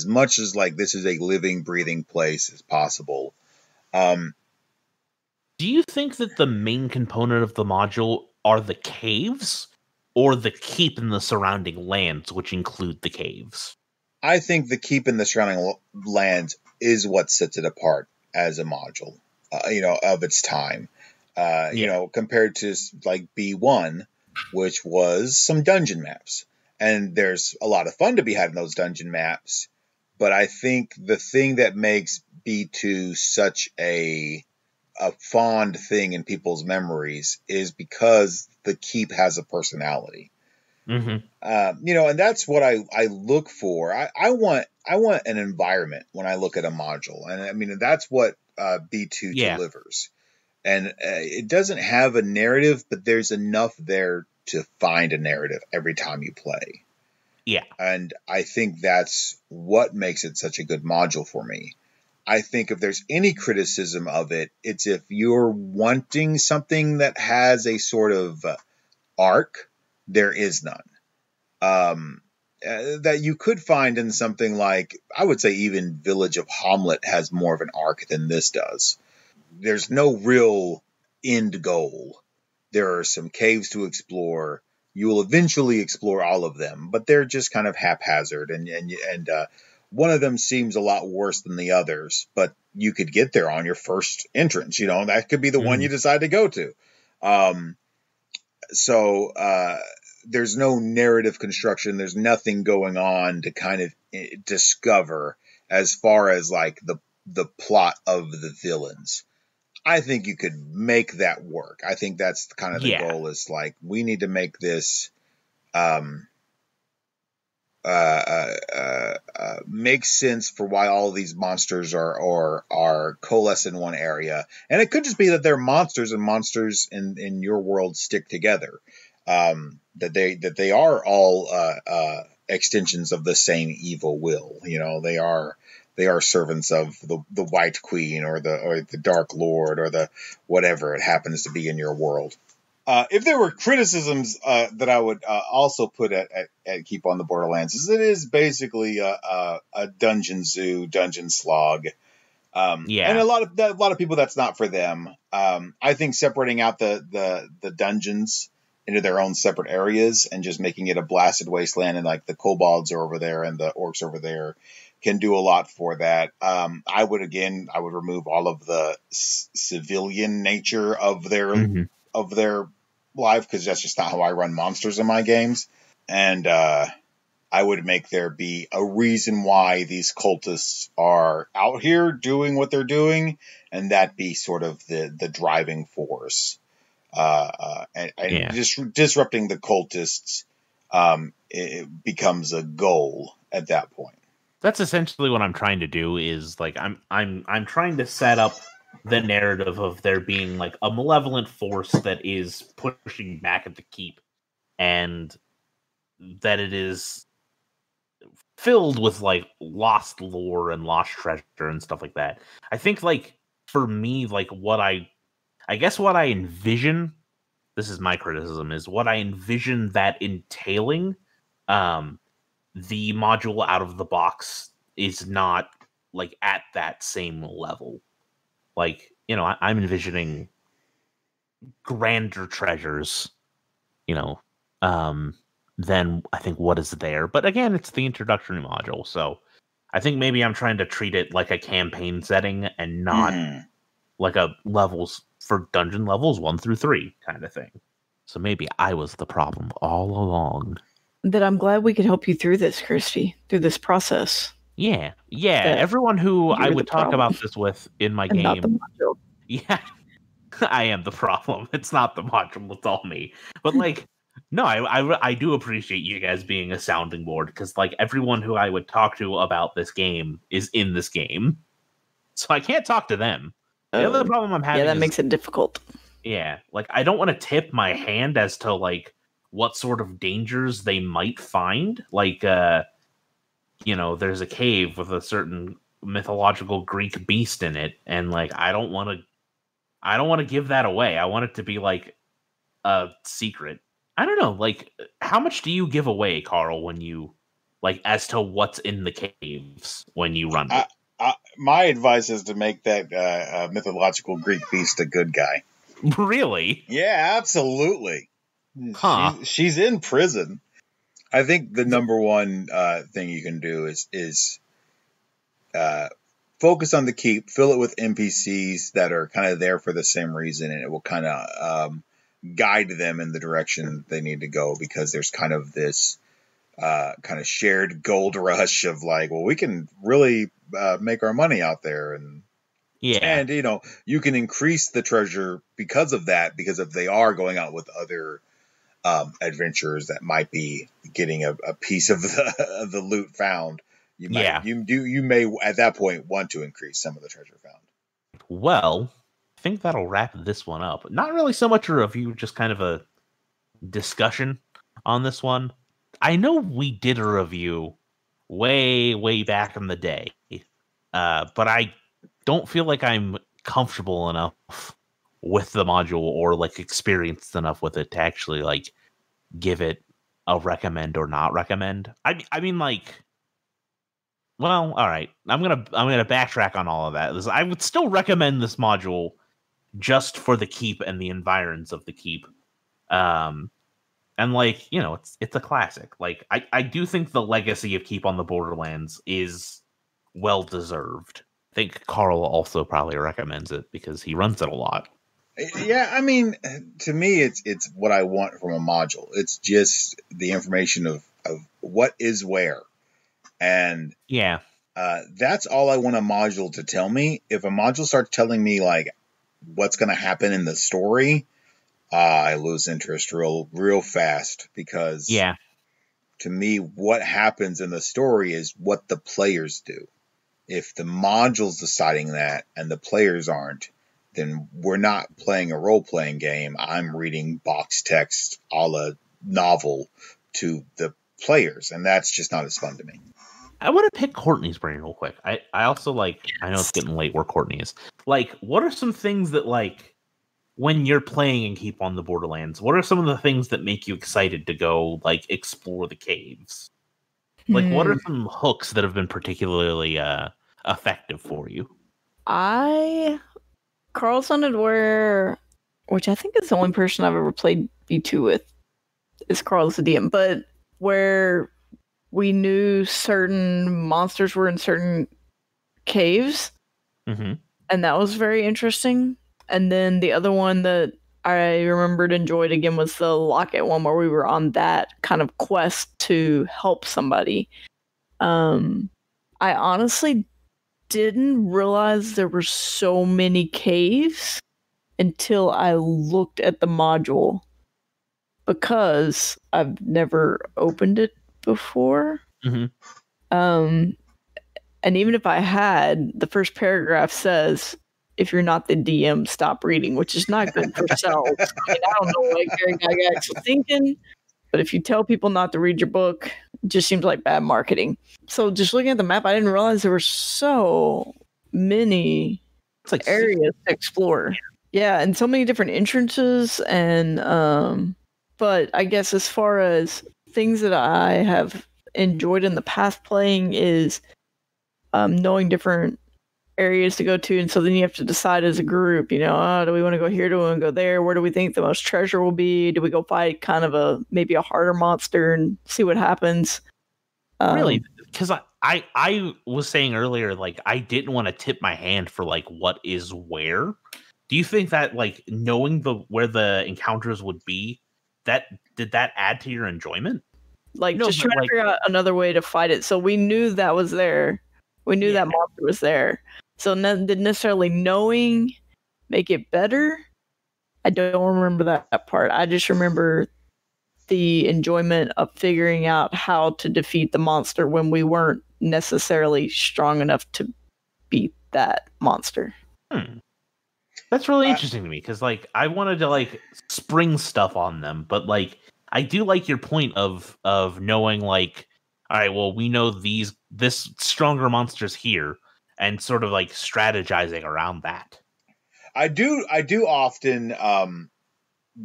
Speaker 2: much as like this is a living, breathing place as possible.
Speaker 5: Do you think that the main component of the module are the caves, or the keep and the surrounding lands, which include the caves?
Speaker 2: I think the keep and the surrounding lands is what sets it apart as a module, of its time. Compared to like B1, which was some dungeon maps. And there's a lot of fun to be had in those dungeon maps. But I think the thing that makes B2 such a fond thing in people's memories is because the keep has a personality. And that's what I look for. I want an environment when I look at a module. And I mean, that's what B2 delivers. And it doesn't have a narrative, but there's enough there to find a narrative every time you play. And I think that's what makes it such a good module for me. I think if there's any criticism of it, it's if you're wanting something that has a sort of arc, there is none. That you could find in something like, I would say even Village of Hamlet has more of an arc than this does. There's no real end goal. There are some caves to explore. You will eventually explore all of them, but they're just kind of haphazard. And one of them seems a lot worse than the others, but you could get there on your first entrance. That could be the one you decide to go to. There's no narrative construction. There's nothing going on to kind of discover as far as like the plot of the villains. I think you could make that work. I think that's kind of the goal, is like, we need to make this make sense for why all of these monsters are coalesced in one area. And it could just be that they're monsters, and monsters in your world stick together. That they are all extensions of the same evil will. They are servants of the White Queen or the Dark Lord or the whatever it happens to be in your world. If there were criticisms that I would also put at Keep on the Borderlands, is it is basically a dungeon zoo, dungeon slog. And a lot of people, that's not for them. I think separating out the dungeons into their own separate areas and just making it a blasted wasteland, and like the kobolds are over there and the orcs over there, can do a lot for that. I would remove all of the civilian nature of their life, because that's just not how I run monsters in my games. And I would make there be a reason why these cultists are out here doing what they're doing, and that be sort of the driving force. Disrupting the cultists, it becomes a goal at that point.
Speaker 5: That's essentially what I'm trying to do, is like I'm trying to set up the narrative of there being like a malevolent force that is pushing back at the keep, and that it is filled with like lost lore and lost treasure and stuff like that. I think like for me, like what I envision, this is my criticism, is what I envision that entailing. The module out of the box is not like at that same level. Like, you know, I'm envisioning grander treasures, you know, than I think what is there. But again, it's the introductory module, so I think maybe I'm trying to treat it like a campaign setting and not like a levels for dungeon levels 1 through 3 kind of thing. So maybe I was the problem all along.
Speaker 6: That I'm glad we could help you through this, Christy, through this process.
Speaker 5: Yeah. Everyone who I would talk about this with in my game.
Speaker 6: Not the module.
Speaker 5: Yeah, I am the problem. It's not the module, it's all me. But like, no, I do appreciate you guys being a sounding board, because like everyone who I would talk to about this game is in this game, so I can't talk to them. The other problem I'm having,
Speaker 6: that makes it difficult.
Speaker 5: Yeah, like I don't want to tip my hand as to like what sort of dangers they might find. Like, you know, there's a cave with a certain mythological Greek beast in it, and like I don't want to give that away. I want it to be like a secret. I don't know, like how much do you give away, Carl, when you like as to what's in the caves when you run it?
Speaker 2: My advice is to make that mythological Greek beast a good guy.
Speaker 5: Really?
Speaker 2: Yeah, absolutely.
Speaker 5: Huh.
Speaker 2: She's in prison. I think the number one thing you can do is focus on the keep, fill it with NPCs that are kind of there for the same reason, and it will kind of guide them in the direction they need to go, because there's kind of this kind of shared gold rush of like, well, we can really make our money out there, and you know, you can increase the treasure because of that, because if they are going out with other adventurers that might be getting a piece of the loot found, you may at that point want to increase some of the treasure found.
Speaker 5: Well, I think that'll wrap this one up. Not really so much a review, just kind of a discussion on this one. I know we did a review way back in the day, but I don't feel like I'm comfortable enough with the module or like experienced enough with it to actually like give it a recommend or not recommend. I mean, like, well, all right. I'm gonna backtrack on all of that. I would still recommend this module just for the keep and the environs of the keep. And like, you know, it's a classic. Like I do think the legacy of Keep on the Borderlands is well deserved. I think Carl also probably recommends it because he runs it a lot.
Speaker 2: Yeah, I mean, to me, it's what I want from a module. It's just the information of what is where. And
Speaker 5: yeah,
Speaker 2: that's all I want a module to tell me. If a module starts telling me like what's going to happen in the story, I lose interest real fast, because to me, what happens in the story is what the players do. If the module's deciding that and the players aren't, then we're not playing a role-playing game. I'm reading box text a la novel to the players, and that's just not as fun to me.
Speaker 5: I want to pick Courtney's brain real quick. I also like, I know it's getting late where Courtney is. Like, what are some things that, like, when you're playing and Keep on the Borderlands, what are some of the things that make you excited to go, like, explore the caves? Like, what are some hooks that have been particularly effective for you?
Speaker 6: Carl's Unaware, which I think is the only person I've ever played B2 with, is Carl's the DM, but where we knew certain monsters were in certain caves, and that was very interesting. And then the other one that I remembered enjoyed again was the Locket one, where we were on that kind of quest to help somebody. I honestly didn't realize there were so many caves until I looked at the module, because I've never opened it before. And even if I had, the first paragraph says, if you're not the DM, stop reading, which is not good for sales. I mean, I don't know what Gary Gygax was thinking, But if you tell people not to read your book, it just seems like bad marketing. So just looking at the map, I didn't realize there were so many
Speaker 5: It's like
Speaker 6: areas to explore. Yeah, and so many different entrances and but I guess as far as things that I have enjoyed in the past playing is knowing different areas to go to, and so then you have to decide as a group, do we want to go here, do we want to go there, where do we think the most treasure will be, do we go fight kind of maybe a harder monster and see what happens.
Speaker 5: Really, because I was saying earlier, like, I didn't want to tip my hand for like what is where. Do you think that like knowing where the encounters would be, did that add to your enjoyment?
Speaker 6: Like, just trying to figure out another way to fight it. So we knew that was there. We knew that monster was there. So did necessarily knowing make it better? I don't remember that part. I just remember the enjoyment of figuring out how to defeat the monster when we weren't necessarily strong enough to beat that monster.
Speaker 5: That's really interesting to me, because like I wanted to like spring stuff on them, but like I do like your point of knowing like, all right, well, we know this stronger monster's here, and sort of like strategizing around that.
Speaker 2: I do often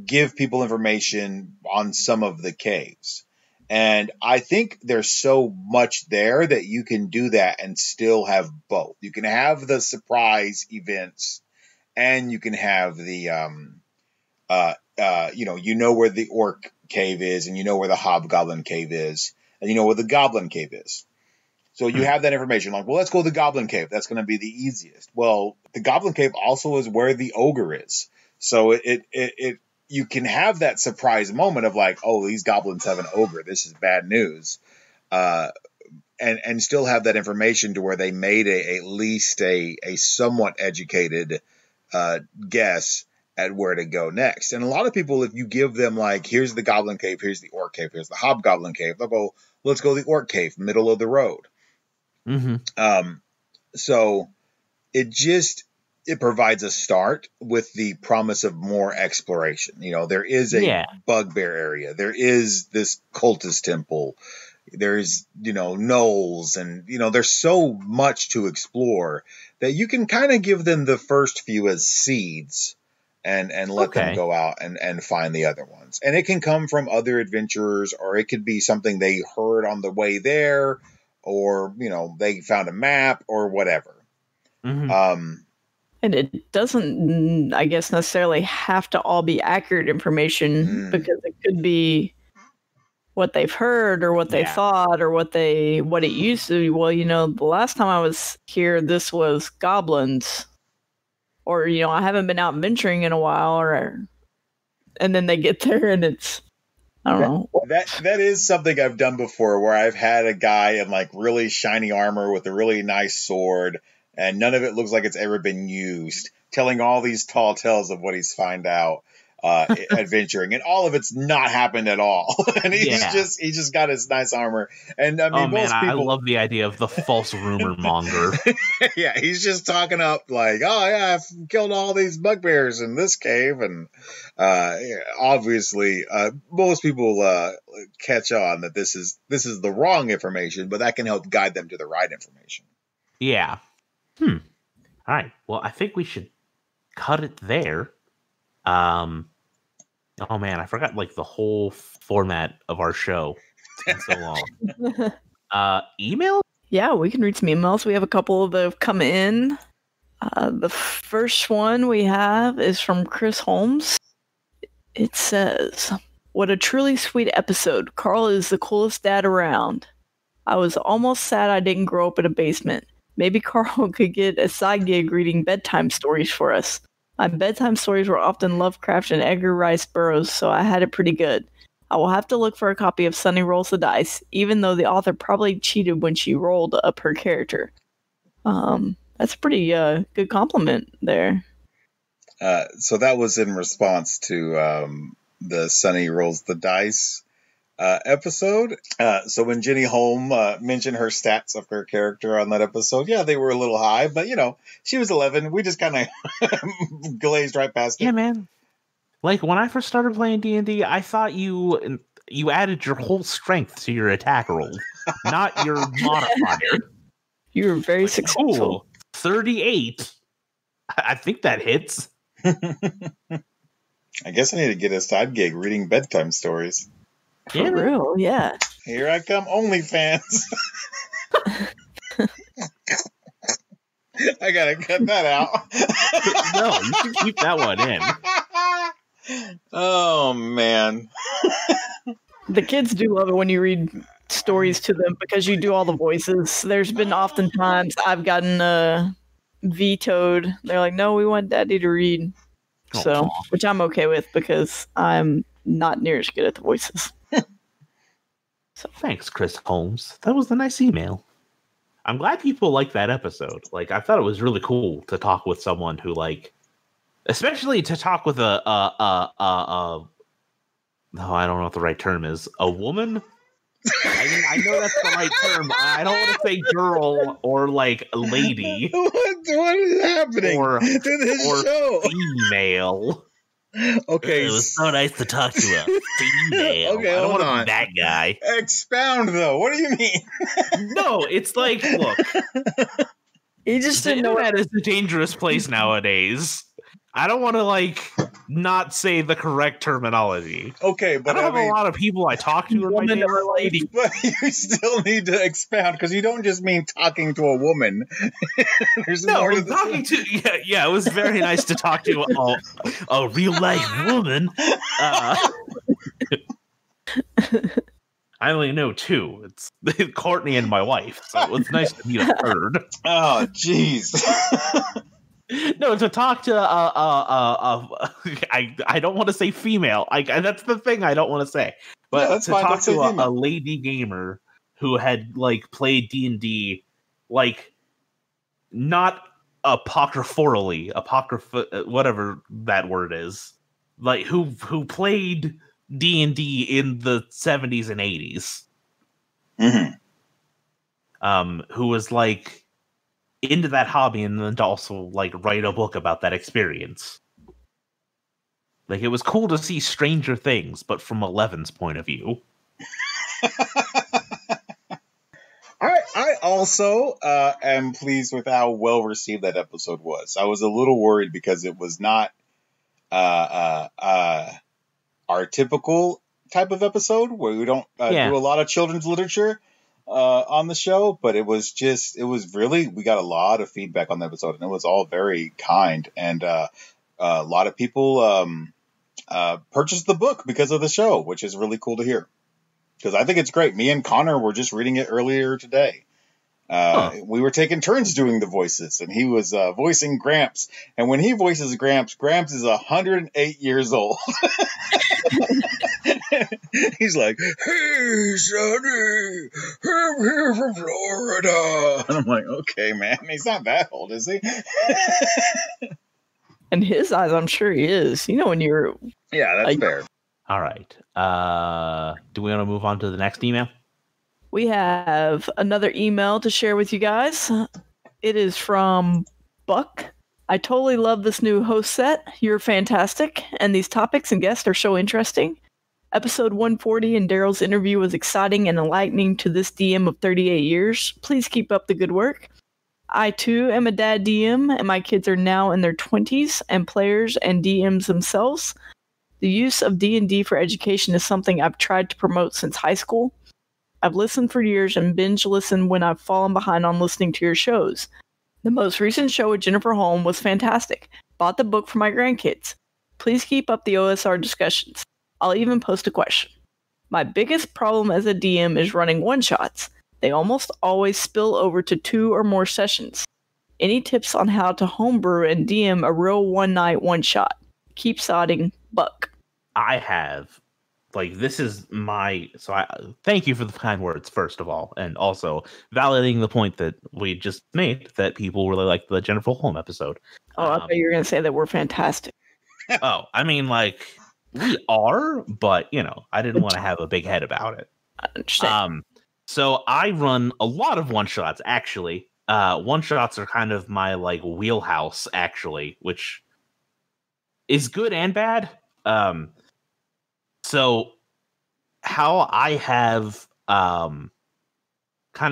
Speaker 2: give people information on some of the caves. And I think there's so much there that you can do that and still have both. You can have the surprise events, and you can have the where the orc cave is, and where the hobgoblin cave is, and where the goblin cave is. So you have that information, like, well, let's go to the goblin cave. That's going to be the easiest. Well, the goblin cave also is where the ogre is. So you can have that surprise moment of like, oh, these goblins have an ogre. This is bad news. And still have that information to where they made at least a somewhat educated guess at where to go next. And a lot of people, if you give them like, here's the goblin cave, here's the orc cave, here's the hobgoblin cave, they'll go, let's go to the orc cave, middle of the road. So it provides a start with the promise of more exploration. There is a bugbear area. There is this cultist temple. There's, gnolls, and, there's so much to explore that you can kind of give them the first few as seeds and let them go out and find the other ones. And it can come from other adventurers, or it could be something they heard on the way there, or, they found a map or whatever. And
Speaker 6: it doesn't, I guess, necessarily have to all be accurate information, because it could be what they've heard or what they thought or what it used to be. Well, the last time I was here, this was goblins, or, I haven't been out venturing in a while, and then they get there and it's, I don't know.
Speaker 2: That is something I've done before, where I've had a guy in like really shiny armor with a really nice sword, and none of it looks like it's ever been used, telling all these tall tales of what he's found out adventuring, and all of it's not happened at all. And he just got his nice armor. And I mean, most people,
Speaker 5: I love the idea of the false rumor monger.
Speaker 2: Yeah, he's just talking up like, oh yeah, I've killed all these bugbears in this cave, and obviously most people catch on that this is the wrong information, but that can help guide them to the right information.
Speaker 5: Yeah. All right. Well, I think we should cut it there. Oh man, I forgot like the whole format of our show. It's been so long. Email?
Speaker 6: Yeah, we can read some emails. We have a couple that have come in. The first one we have is from Chris Holmes. It says, "What a truly sweet episode. Carl is the coolest dad around. I was almost sad I didn't grow up in a basement. Maybe Carl could get a side gig reading bedtime stories for us. My bedtime stories were often Lovecraft and Edgar Rice Burroughs, so I had it pretty good. I will have to look for a copy of Sunny Rolls the Dice, even though the author probably cheated when she rolled up her character." That's a pretty good compliment there.
Speaker 2: So that was in response to the Sunny Rolls the Dice episode. So when Jenny Holm mentioned her stats of her character on that episode, yeah, they were a little high, but she was 11. We just kind of glazed right past it.
Speaker 5: Yeah, man. Like when I first started playing D&D, I thought you added your whole strength to your attack roll, not your modifier.
Speaker 6: You were very successful.
Speaker 5: Cool. 38. I think that hits.
Speaker 2: I guess I need to get a side gig reading bedtime stories.
Speaker 6: For real, yeah.
Speaker 2: Here I come, OnlyFans. I gotta cut that out.
Speaker 5: No, you can keep that one in.
Speaker 2: Oh, man.
Speaker 6: The kids do love it when you read stories to them because you do all the voices. There's been oftentimes I've gotten vetoed. They're like, no, we want Daddy to read. So, which I'm okay with because I'm not near as good at the voices.
Speaker 5: So thanks, Chris Holmes. That was a nice email. I'm glad people like that episode. Like, I thought it was really cool to talk with someone who, like, especially to talk with no, I don't know what the right term is. A woman? I mean, I know that's the right term. I don't want to say girl or, like, lady.
Speaker 2: What is happening to this show?
Speaker 5: Female.
Speaker 2: Okay.
Speaker 5: It was so nice to talk to a female.
Speaker 2: Okay,
Speaker 5: I don't
Speaker 2: hold
Speaker 5: want to
Speaker 2: on.
Speaker 5: be that guy.
Speaker 2: Expound, though. What do you mean?
Speaker 5: No, it's like, look.
Speaker 6: You just
Speaker 5: The
Speaker 6: didn't know
Speaker 5: internet is a dangerous place nowadays. I don't want to, like, not say the correct terminology.
Speaker 2: Okay, but
Speaker 5: I don't have a lot of people I talk to in my
Speaker 6: woman
Speaker 5: daily
Speaker 6: or lady.
Speaker 2: But you still need to expound because you don't just mean talking to a woman. There's
Speaker 5: No,
Speaker 2: more to
Speaker 5: talking to yeah, it was very nice to talk to a real life woman. I only know two. It's Courtney and my wife, so it was nice to meet a third.
Speaker 2: Oh, jeez.
Speaker 5: No, to talk to I don't want to say female. That's the thing I don't want to say. But
Speaker 2: Yeah, that's
Speaker 5: to
Speaker 2: fine.
Speaker 5: talk
Speaker 2: Don't say
Speaker 5: to a
Speaker 2: female.
Speaker 5: lady gamer who had, like, played D&D, like, not apocryphally, whatever that word is, like, who played D&D in the 70s and 80s.
Speaker 2: Mm-hmm.
Speaker 5: Who was, like, into that hobby and then to also, like, write a book about that experience. Like, it was cool to see Stranger Things, but from Eleven's point of view.
Speaker 2: I also am pleased with how well received that episode was. I was a little worried because it was not our typical type of episode where we don't do a lot of children's literature on the show, but it was really, we got a lot of feedback on the episode and it was all very kind, and a lot of people purchased the book because of the show, which is really cool to hear because I think it's great. Me and Connor were just reading it earlier today. We were taking turns doing the voices, and he was voicing Gramps, and when he voices Gramps is 108 years old. He's like, "Hey, Sonny, I'm here from Florida." And I'm like, okay, man, he's not that old, is he?
Speaker 6: In his eyes, I'm sure he is. You know, when you're...
Speaker 2: Yeah, that's fair.
Speaker 5: All right. Do we want to move on to the next email?
Speaker 6: We have another email to share with you guys. It is from Buck. I totally love this new host set. You're fantastic, and these topics and guests are so interesting. Episode 140 and Daryl's interview was exciting and enlightening to this DM of 38 years. Please keep up the good work. I, too, am a dad DM, and my kids are now in their 20s and players and DMs themselves. The use of D&D for education is something I've tried to promote since high school. I've listened for years and binge listened when I've fallen behind on listening to your shows. The most recent show with Jennifer Holm was fantastic. Bought the book for my grandkids. Please keep up the OSR discussions. I'll even post a question. My biggest problem as a DM is running one-shots. They almost always spill over to 2 or more sessions. Any tips on how to homebrew and DM a real one-night one-shot? Keep sodding, Buck.
Speaker 5: I have. Like, this is my... So I thank you for the kind words, first of all, and also validating the point that we just made, that people really liked the Jennifer Holm episode.
Speaker 6: Oh, I thought you were going to say that we're fantastic.
Speaker 5: Oh, I mean, like, we are, but, you know, I didn't want to have a big head about it.
Speaker 6: I understand.
Speaker 5: So I run a lot of one-shots, actually. One-shots are kind of my, like, wheelhouse, actually, which is good and bad. So I have kind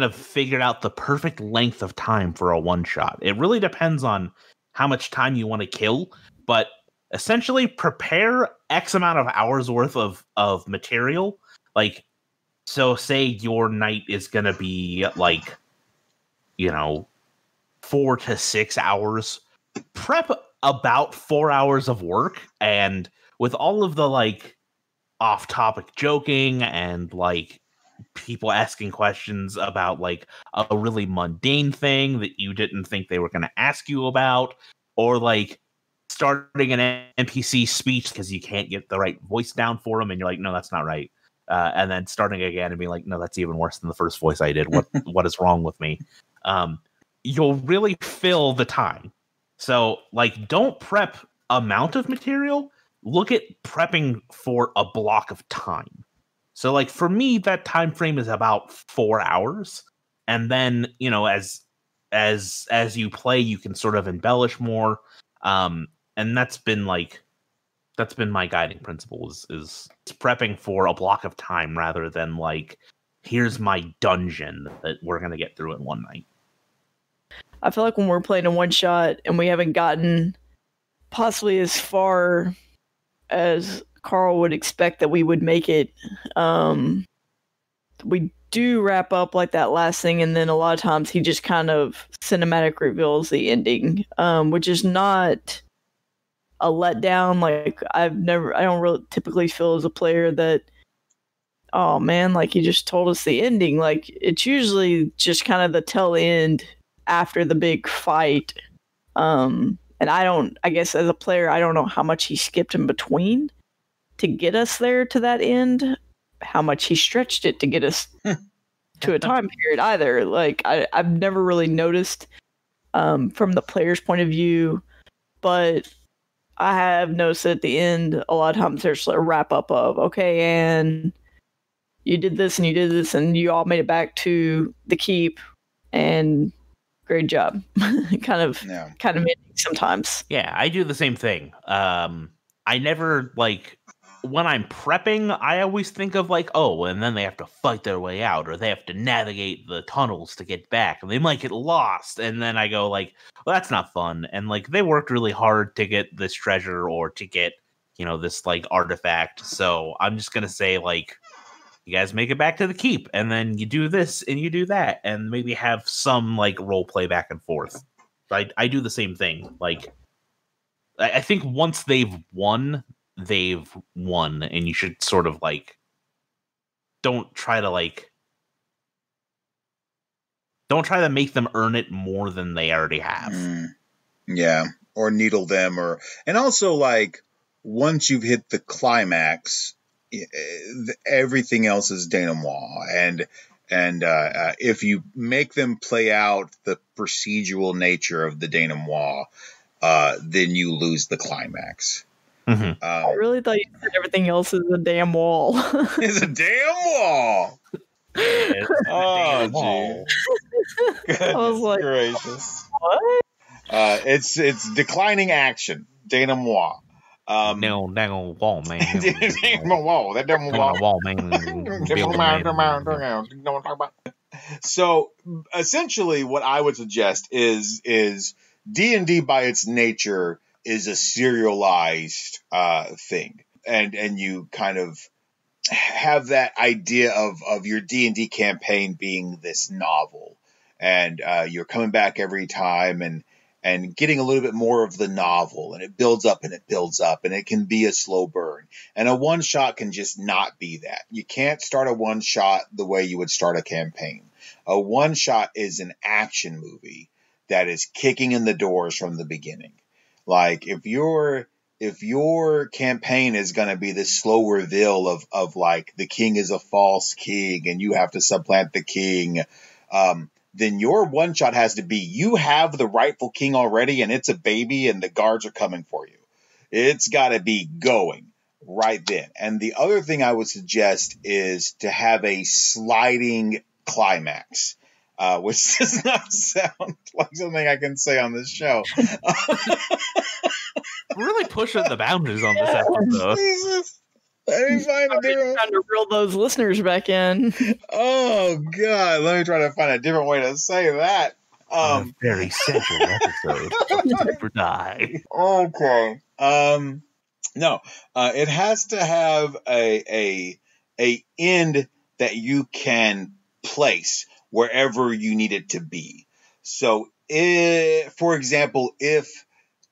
Speaker 5: of figured out the perfect length of time for a one shot. It really depends on how much time you want to kill, but essentially prepare X amount of hours worth of material. Like, so say your night is going to be like, 4 to 6 hours. Prep about 4 hours of work, and with all of the like off-topic joking and like people asking questions about like a really mundane thing that you didn't think they were going to ask you about, or like starting an NPC speech because you can't get the right voice down for them and you're like, no, that's not right, and then starting again and being like, no, that's even worse than the first voice I did. What is wrong with me? You'll really fill the time. So like, don't prep amount of material, look at prepping for a block of time. So like for me, that time frame is about 4 hours. And then, as you play, you can sort of embellish more. And that's been my guiding principle is prepping for a block of time rather than like, here's my dungeon that we're going to get through in one night.
Speaker 6: I feel like when we're playing a one shot and we haven't gotten possibly as far as Carl would expect that we would make it, we do wrap up like that last thing, and then a lot of times he just kind of cinematic reveals the ending, which is not a letdown. Like I don't really typically feel as a player that, oh man, like you just told us the ending. Like it's usually just kind of the tail end after the big fight. And I guess as a player, I don't know how much he skipped in between to get us there to that end, how much he stretched it to get us to a time period either. Like I've never really noticed from the player's point of view, but I have noticed at the end, a lot of times there's a wrap up of, okay, and you did this and you did this and you all made it back to the keep and great job. kind of ending sometimes.
Speaker 5: Yeah, I do the same thing. I never like, when I'm prepping, I always think of like, oh, and then they have to fight their way out, or they have to navigate the tunnels to get back, and they might get lost. And then I go like, well, that's not fun. And like, they worked really hard to get this treasure or to get, this like artifact. So I'm just gonna say like, you guys make it back to the keep, and then you do this and you do that, and maybe have some like role play back and forth. I do the same thing. Like, I think once they've won, and you should sort of like, don't try to make them earn it more than they already have.
Speaker 2: Yeah, or needle them, and also like, once you've hit the climax, everything else is denouement, and if you make them play out the procedural nature of the denouement, then you lose the climax.
Speaker 5: Mm-hmm.
Speaker 6: I really thought you said everything else is a damn wall.
Speaker 2: It's a damn wall. Oh, gee.
Speaker 6: I was like,
Speaker 2: gracious.
Speaker 6: what?
Speaker 2: It's declining action. Denouement.
Speaker 5: No, dang wall, man.
Speaker 2: Wall. That damn wall,
Speaker 5: man.
Speaker 2: So essentially, what I would suggest is D&D by its nature is a serialized thing, and you kind of have that idea of your D&D campaign being this novel, and you're coming back every time and getting a little bit more of the novel, and it builds up and it builds up, and it can be a slow burn. And a one shot can just not be that. You can't start a one shot the way you would start a campaign. A one shot is an action movie that is kicking in the doors from the beginning. Like if your campaign is going to be this slow reveal of like the king is a false king and you have to supplant the king, then your one shot has to be, you have the rightful king already and it's a baby and the guards are coming for you. It's got to be going right then. And the other thing I would suggest is to have a sliding climax, which does not sound like something I can say on this show.
Speaker 5: Really pushing the boundaries on this episode.
Speaker 2: Jesus. Let me find a different.
Speaker 6: Trying to reel those listeners back in.
Speaker 2: Oh God, let me try to find a different way to say that.
Speaker 5: A very central episode of Super Die.
Speaker 2: Okay. No. It has to have a end that you can place wherever you need it to be. So, for example, if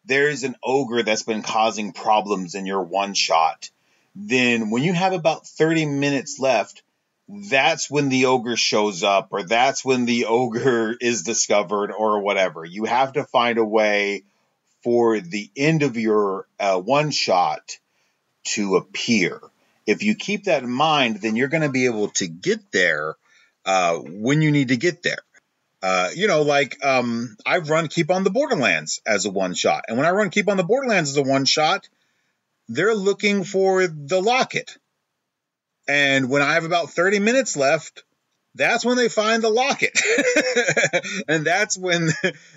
Speaker 2: there's an ogre that's been causing problems in your one shot, then when you have about 30 minutes left, that's when the ogre shows up, or that's when the ogre is discovered, or whatever. You have to find a way for the end of your one shot to appear. If you keep that in mind, then you're going to be able to get there when you need to get there. I've run Keep on the Borderlands as a one shot. And when I run Keep on the Borderlands as a one shot, they're looking for the locket. And when I have about 30 minutes left, that's when they find the locket. And that's when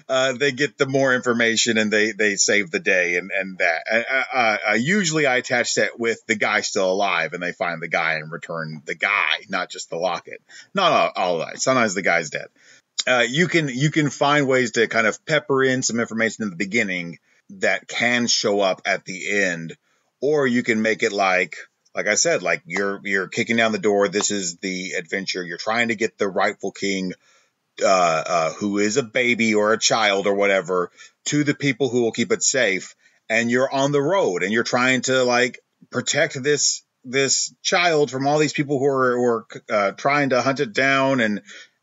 Speaker 2: they get the more information and they save the day and that. Usually I attach that with the guy still alive and they find the guy and return the guy, not just the locket. Not all of that. Sometimes the guy's dead. You can find ways to kind of pepper in some information in the beginning that can show up at the end, or you can make it like I said, like you're kicking down the door. This is the adventure. You're trying to get the rightful king, who is a baby or a child or whatever, to the people who will keep it safe. And you're on the road and you're trying to like protect this child from all these people who are trying to hunt it down.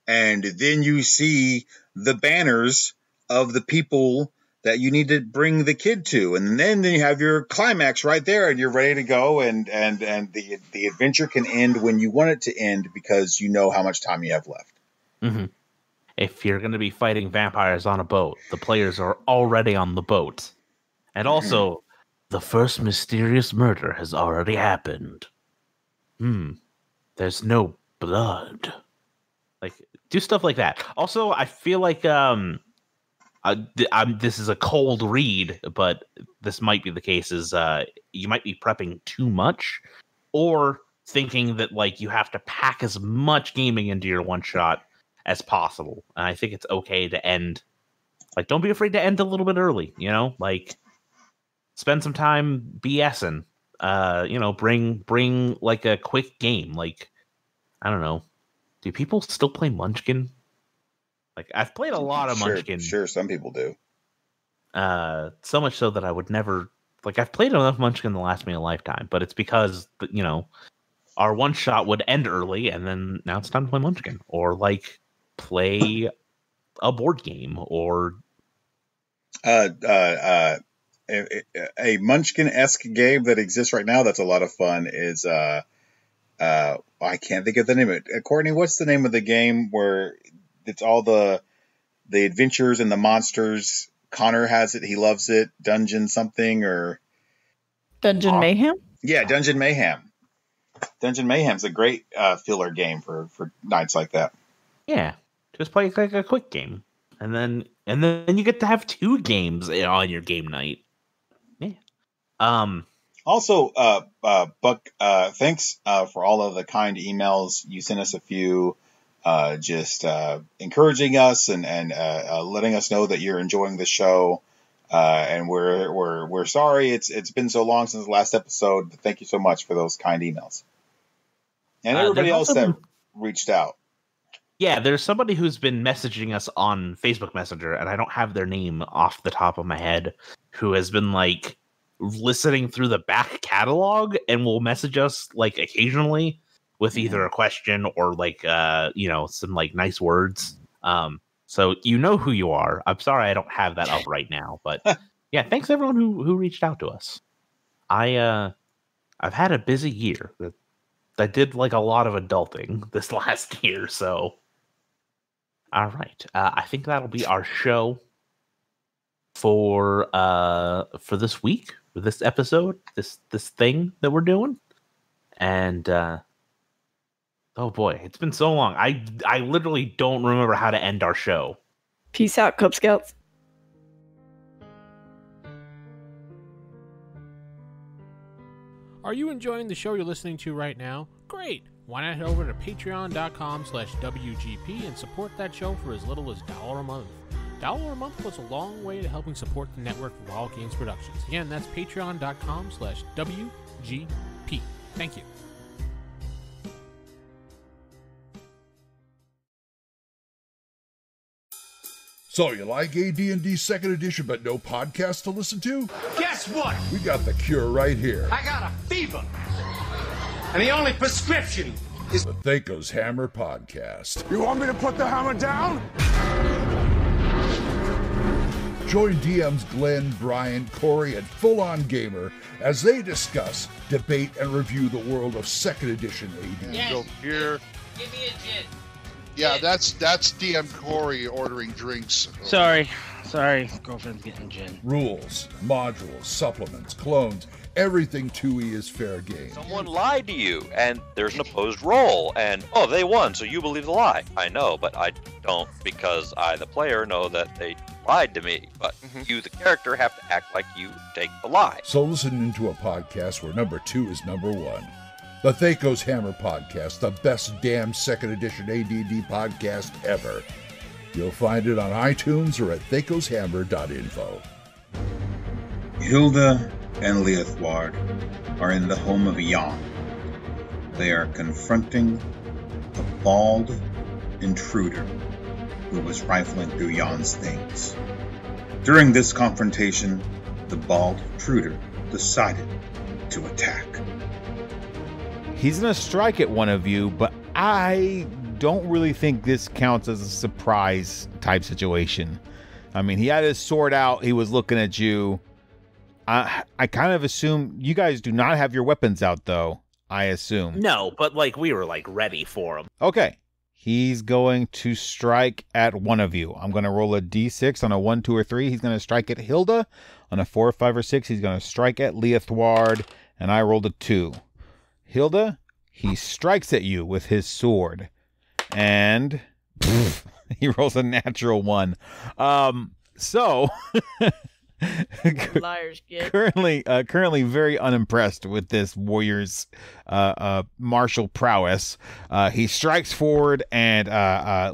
Speaker 2: And then you see the banners of the people that you need to bring the kid to. And then you have your climax right there and you're ready to go. And the adventure can end when you want it to end because you know how much time you have left.
Speaker 5: Mm-hmm. If you're going to be fighting vampires on a boat, the players are already on the boat. And also, the first mysterious murder has already happened. There's no blood. Like, do stuff like that. Also, I feel like this is a cold read, but this might be the case. Is you might be prepping too much, or thinking that like you have to pack as much gaming into your one shot as possible. And I think it's okay to end. Like, don't be afraid to end a little bit early. You know, like spend some time BSing. Bring like a quick game. Like, I don't know. Do people still play Munchkin? Like, I've played a lot of Munchkin.
Speaker 2: Sure, some people do.
Speaker 5: So much so that I would never... Like, I've played enough Munchkin to last me a lifetime, but it's because, our one-shot would end early, and then now it's time to play Munchkin. Or, like, play a board game, or...
Speaker 2: A Munchkin-esque game that exists right now that's a lot of fun is... I can't think of the name of it. Courtney, what's the name of the game where... It's all the adventures and the monsters. Connor has it. He loves it. Dungeon something or...
Speaker 6: Dungeon Mayhem?
Speaker 2: Yeah, Dungeon Mayhem. Dungeon Mayhem's a great filler game for nights like that.
Speaker 5: Yeah, just play like a quick game. And then you get to have 2 games on your game night. Yeah.
Speaker 2: Also, Buck, thanks for all of the kind emails. You sent us a few... just encouraging us and letting us know that you're enjoying the show. And we're sorry it's been so long since the last episode, but thank you so much for those kind emails. And everybody else that reached out.
Speaker 5: Yeah, there's somebody who's been messaging us on Facebook Messenger, and I don't have their name off the top of my head, who has been like listening through the back catalog and will message us like occasionally with either a question or like some like nice words. So you know who you are. I'm sorry I don't have that up right now, but yeah, thanks everyone who reached out to us. I've had a busy year. I did like a lot of adulting this last year, so all right. I think that'll be our show for this week, for this episode, this thing that we're doing. And oh boy, it's been so long. I literally don't remember how to end our show.
Speaker 6: Peace out, Cub Scouts.
Speaker 7: Are you enjoying the show you're listening to right now? Great! Why not head over to patreon.com/WGP and support that show for as little as $1 a month. $1 a month goes a long way to helping support the network of Wild Games Productions. Again, that's patreon.com/WGP. Thank you.
Speaker 8: So, you like AD&D 2nd Edition but no podcast to listen to?
Speaker 3: Guess what?
Speaker 8: We got the cure right here.
Speaker 3: I got a fever. And the only prescription is
Speaker 8: The Thaco's Hammer Podcast.
Speaker 9: You want me to put the hammer down?
Speaker 8: Join DMs Glenn, Brian, Corey, and Full On Gamer as they discuss, debate, and review the world of 2nd Edition AD.
Speaker 10: Yes.
Speaker 11: Go here.
Speaker 10: Give me a gin.
Speaker 11: Yeah, that's DM Corey ordering drinks.
Speaker 10: Sorry, girlfriend's getting gin.
Speaker 8: Rules, modules, supplements, clones, everything 2E is fair game.
Speaker 12: Someone lied to you, and there's an opposed roll, and, oh, they won, so you believe the lie. I know, but I don't, because I, the player, know that they lied to me. But you, the character, have to act like you take the lie.
Speaker 8: So listen into a podcast where number 2 is number 1. The Thaco's Hammer Podcast, the best damn 2nd Edition AD&D podcast ever. You'll find it on iTunes or at thacoshammer.info.
Speaker 2: Hilda and Leothward are in the home of Jan. They are confronting the bald intruder who was rifling through Jan's things. During this confrontation, the bald intruder decided to attack.
Speaker 13: He's going to strike at one of you, but I don't really think this counts as a surprise type situation. I mean, he had his sword out. He was looking at you. I kind of assume you guys do not have your weapons out, though, I assume.
Speaker 5: No, but like we were like ready for him.
Speaker 13: Okay. He's going to strike at one of you. I'm going to roll a d6 on a 1, 2, or 3. He's going to strike at Hilda. On a 4, 5, or 6, he's going to strike at Leothward, and I rolled a 2. Hilda, he strikes at you with his sword, and he rolls a natural 1. So
Speaker 6: Liars get.
Speaker 13: currently very unimpressed with this warrior's martial prowess. He strikes forward and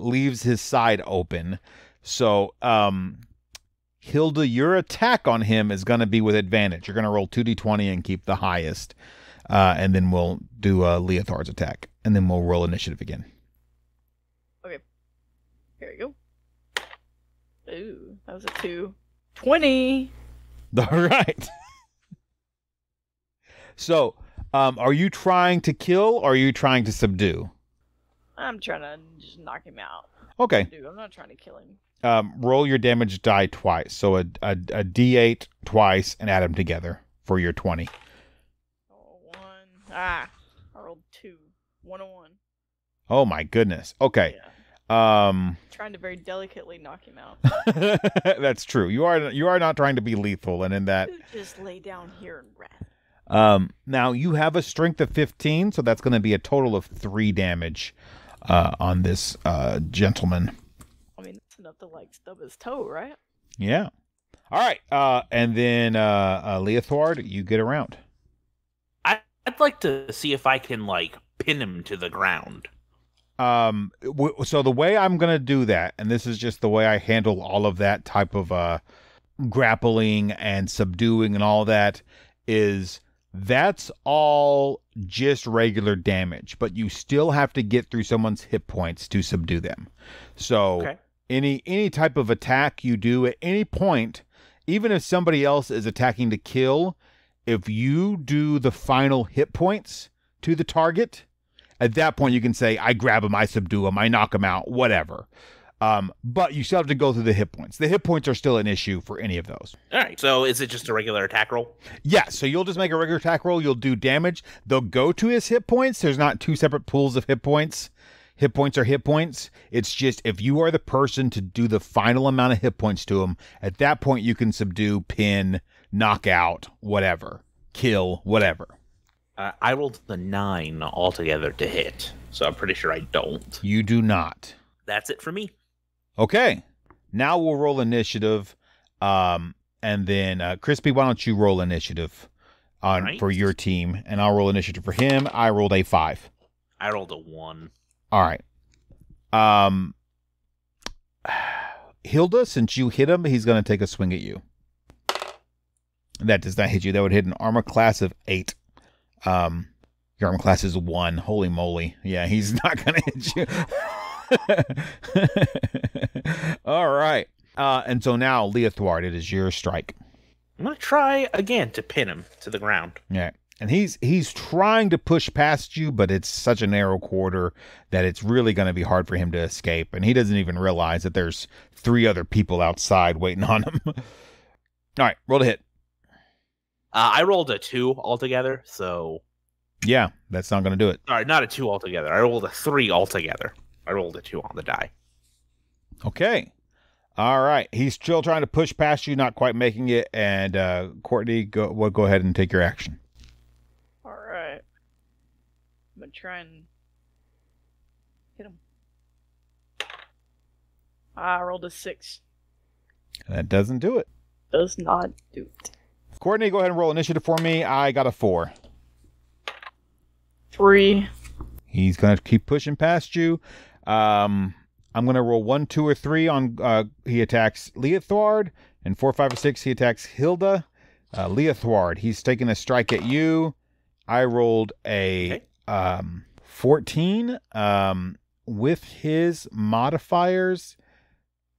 Speaker 13: leaves his side open. So Hilda, your attack on him is going to be with advantage. You're going to roll 2d20 and keep the highest. And then we'll do Leothard's attack. And then we'll roll initiative again.
Speaker 6: Okay. Here we go. Ooh, that was a 2. 20!
Speaker 13: All right. So, are you trying to kill or are you trying to subdue?
Speaker 6: I'm trying to just knock him out.
Speaker 13: Okay.
Speaker 6: Dude, I'm not trying to kill him.
Speaker 13: Roll your damage die twice. So a d8 twice and add them together for your 20.
Speaker 6: I rolled 2. 1 on 1.
Speaker 13: Oh my goodness. Okay.
Speaker 6: Yeah. Trying to very delicately knock him out.
Speaker 13: That's true. You are not trying to be lethal, and in that
Speaker 6: just lay down here and rest.
Speaker 13: Now you have a strength of 15, so that's going to be a total of 3 damage on this gentleman.
Speaker 6: I mean, that's enough to like stub his toe, right?
Speaker 13: Yeah. All right. And then Leothward, you get around.
Speaker 5: I'd like to see if I can, like, pin him to the ground.
Speaker 13: So the way I'm going to do that, and this is just the way I handle all of that type of grappling and subduing and all that, is that's all just regular damage, but you still have to get through someone's hit points to subdue them. So any type of attack you do at any point, even if somebody else is attacking to kill, if you do the final hit points to the target, at that point you can say, I grab him, I subdue him, I knock him out, whatever. But you still have to go through the hit points. The hit points are still an issue for any of those.
Speaker 5: All right. So is it just a regular attack roll?
Speaker 13: Yeah. So you'll just make a regular attack roll. You'll do damage. They'll go to his hit points. There's not 2 separate pools of hit points. Hit points are hit points. It's just if you are the person to do the final amount of hit points to him, at that point you can subdue, pin, knock out, whatever, kill, whatever.
Speaker 5: I rolled the 9 altogether to hit, so I'm pretty sure I don't.
Speaker 13: You do not.
Speaker 5: That's it for me.
Speaker 13: Okay. Now we'll roll initiative. And then, Crispy, why don't you roll initiative for your team, and I'll roll initiative for him. I rolled a 5.
Speaker 5: I rolled a 1.
Speaker 13: All right. Hilda, since you hit him, he's going to take a swing at you. That does not hit you. That would hit an armor class of 8. Your armor class is 1. Holy moly. Yeah, he's not going to hit you. All right. And so now, Leothward, it is your strike.
Speaker 5: I'm going to try again to pin him to the ground.
Speaker 13: Yeah. And he's trying to push past you, but it's such a narrow corridor that it's really going to be hard for him to escape. And he doesn't even realize that there's 3 other people outside waiting on him. All right, roll to hit.
Speaker 5: I rolled a 2 altogether, so...
Speaker 13: Yeah, that's not going to do it.
Speaker 5: Sorry, not a 2 altogether. I rolled a 3 altogether. I rolled a 2 on the die.
Speaker 13: Okay. All right. He's still trying to push past you, not quite making it. And Courtney, go ahead and take your action.
Speaker 6: All right. I'm going to try and hit him. I rolled a 6.
Speaker 13: That doesn't do it.
Speaker 6: Does not do it.
Speaker 13: Courtney, go ahead and roll initiative for me. I got a 4.
Speaker 6: 3.
Speaker 13: He's going to keep pushing past you. I'm going to roll 1, 2, or 3 on, he attacks Leothward, and 4, 5, or 6, he attacks Hilda. Leothward, he's taking a strike at you. I rolled a 14. With his modifiers,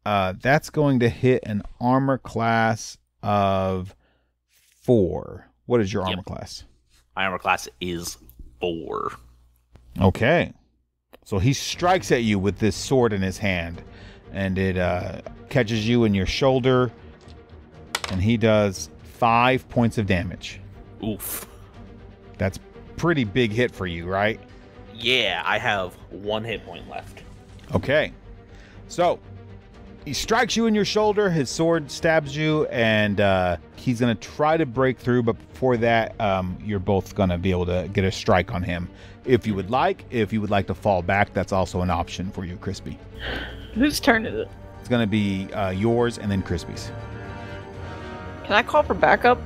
Speaker 13: that's going to hit an armor class of 4. What is your armor class?
Speaker 5: My armor class is 4.
Speaker 13: Okay. So he strikes at you with this sword in his hand, and it catches you in your shoulder, and he does 5 points of damage.
Speaker 5: Oof.
Speaker 13: That's pretty big hit for you, right?
Speaker 5: Yeah, I have 1 hit point left.
Speaker 13: Okay. So he strikes you in your shoulder, his sword stabs you, and he's going to try to break through, but before that, you're both going to be able to get a strike on him. If you would like to fall back, that's also an option for you, Crispy.
Speaker 6: Whose turn is it?
Speaker 13: It's going to be yours and then Crispy's.
Speaker 6: Can I call for backup?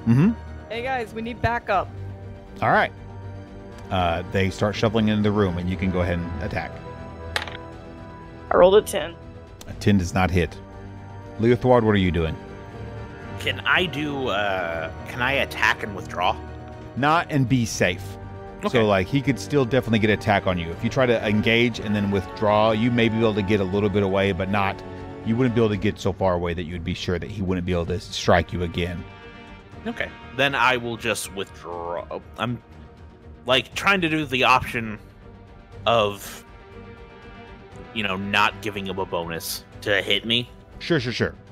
Speaker 13: Mm-hmm.
Speaker 6: Hey guys, we need backup.
Speaker 13: All right. They start shuffling into the room, and you can go ahead and attack.
Speaker 6: I rolled a 10.
Speaker 13: A 10 does not hit. Leothward, what are you doing?
Speaker 5: Can I attack and withdraw?
Speaker 13: Not and be safe. Okay. So, he could still definitely get an attack on you. If you try to engage and then withdraw, you may be able to get a little bit away, but not... You wouldn't be able to get so far away that you would be sure that he wouldn't be able to strike you again.
Speaker 5: Okay. Then I will just withdraw. I'm, trying to do the option of, not giving him a bonus to hit me.
Speaker 13: Sure.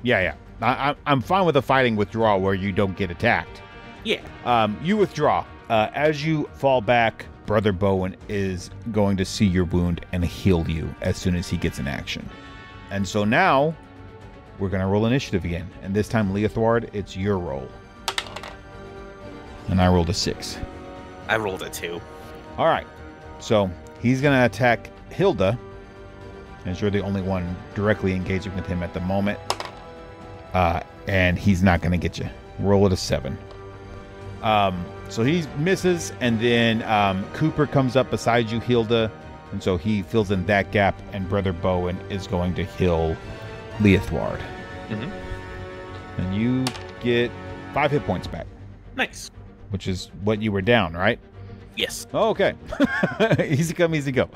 Speaker 13: Yeah. I'm fine with a fighting withdrawal where you don't get attacked.
Speaker 5: Yeah.
Speaker 13: You withdraw. As you fall back, Brother Bowen is going to see your wound and heal you as soon as he gets in action. And so now, we're going to roll initiative again. And this time, Leothward, it's your roll. And I rolled a 6.
Speaker 5: I rolled a 2.
Speaker 13: All right. So, he's going to attack Hilda, as you're the only one directly engaging with him at the moment. And he's not going to get you. Roll at a 7. So he misses, and then Cooper comes up beside you, Hilda, and so he fills in that gap, and Brother Bowen is going to heal Leothward.
Speaker 5: Mm-hmm.
Speaker 13: And you get 5 hit points back.
Speaker 5: Nice.
Speaker 13: Which is what you were down, right?
Speaker 5: Yes.
Speaker 13: Oh, okay. Easy come, easy go.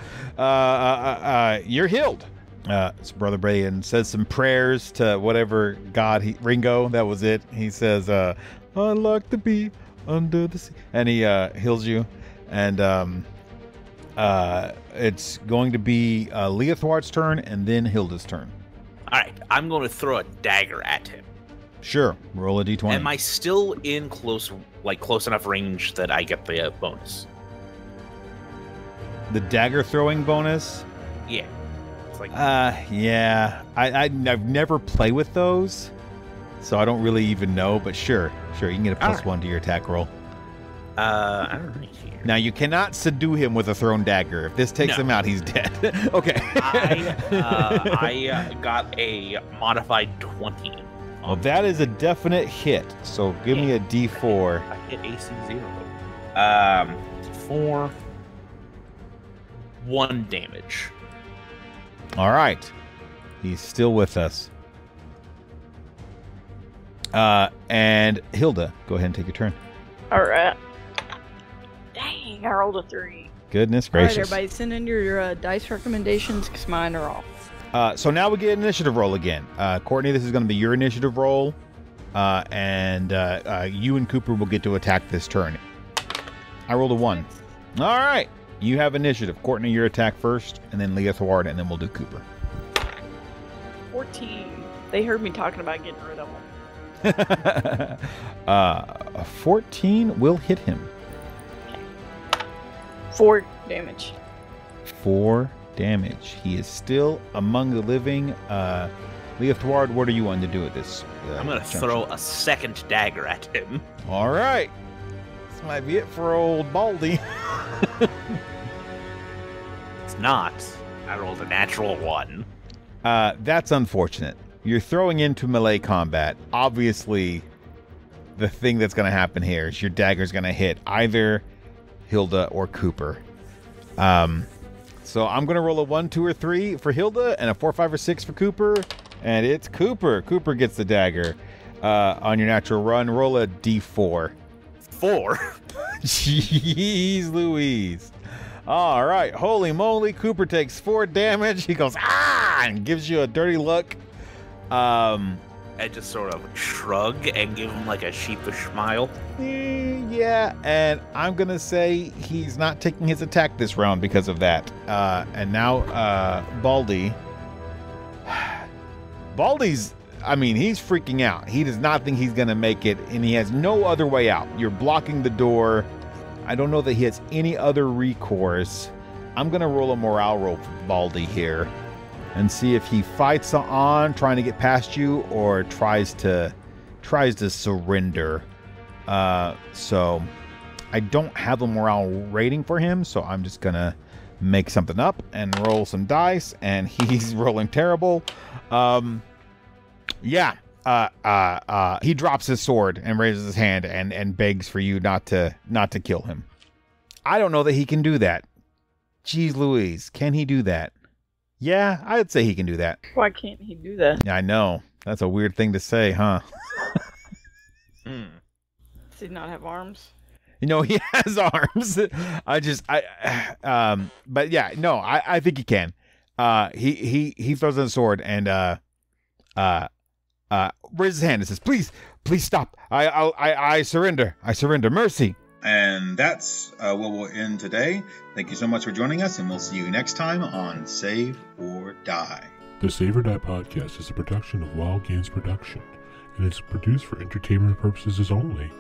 Speaker 13: You're healed. So Brother Bowen says some prayers to whatever god Ringo, that was it. He says, I'd like to be under the sea. And he heals you. And it's going to be Leothward's turn and then Hilda's turn.
Speaker 5: All right. I'm going to throw a dagger at him.
Speaker 13: Sure. Roll a d20.
Speaker 5: Am I still in close enough range that I get the bonus?
Speaker 13: The dagger throwing bonus?
Speaker 5: Yeah. It's
Speaker 13: yeah. I've never played with those, so I don't really even know, but sure. You can get a +1 to your attack roll.
Speaker 5: I don't know here.
Speaker 13: Now, you cannot subdue him with a thrown dagger. If this takes him out, he's dead. Okay.
Speaker 5: I got a modified 20
Speaker 13: Well, that is a definite hit. So give me a D4.
Speaker 5: I hit AC 0. For 1 damage.
Speaker 13: All right. He's still with us. And Hilda, go ahead and take your turn.
Speaker 6: All right. Dang, I rolled a 3.
Speaker 13: Goodness
Speaker 6: All
Speaker 13: gracious.
Speaker 6: right, everybody, send in your dice recommendations because mine are off.
Speaker 13: So now we get an initiative roll again. Courtney, this is going to be your initiative roll. And you and Cooper will get to attack this turn. I rolled a 1. All right. You have initiative. Courtney, your attack first, and then Leah Thwart, and then we'll do Cooper.
Speaker 6: 14. They heard me talking about getting rid of them.
Speaker 13: 14 will hit him.
Speaker 6: 4 damage.
Speaker 13: 4 damage. He is still among the living. Leah Thwart, what are you wanting to do with this?
Speaker 5: I'm going to throw a second dagger at him.
Speaker 13: All right. This might be it for old Baldy.
Speaker 5: It's not. I rolled a natural 1.
Speaker 13: That's unfortunate. You're throwing into melee combat. Obviously, the thing that's going to happen here is your dagger's going to hit either Hilda or Cooper. So I'm going to roll a 1, 2, or 3 for Hilda and a 4, 5, or 6 for Cooper. And it's Cooper. Cooper gets the dagger. On your natural run, roll a D4.
Speaker 5: 4?
Speaker 13: Jeez Louise. All right. Holy moly. Cooper takes 4 damage. He goes, ah, and gives you a dirty look.
Speaker 5: I just sort of shrug and give him like a sheepish smile.
Speaker 13: Yeah, and I'm going to say he's not taking his attack this round because of that. And now, Baldy. Baldy's, I mean, he's freaking out. He does not think he's going to make it, and he has no other way out. You're blocking the door. I don't know that he has any other recourse. I'm going to roll a morale roll for Baldy here and see if he fights on trying to get past you or tries to surrender. So I don't have a morale rating for him, so I'm just going to make something up and roll some dice, and he's rolling terrible. He drops his sword and raises his hand and begs for you not to kill him. I don't know that he can do that. Jeez Louise, can he do that? Yeah, I'd say he can do that.
Speaker 6: Why can't he do that?
Speaker 13: I know. That's a weird thing to say, huh?
Speaker 6: Does he not have arms?
Speaker 13: You know, he has arms. But yeah, no, I think he can. He throws in a sword and raises his hand and says, "Please stop. I surrender. I surrender. Mercy."
Speaker 2: And that's where we'll end today. Thank you so much for joining us, and we'll see you next time on Save or Die.
Speaker 1: The Save or Die podcast is a production of Wild Games Production, and it's produced for entertainment purposes only.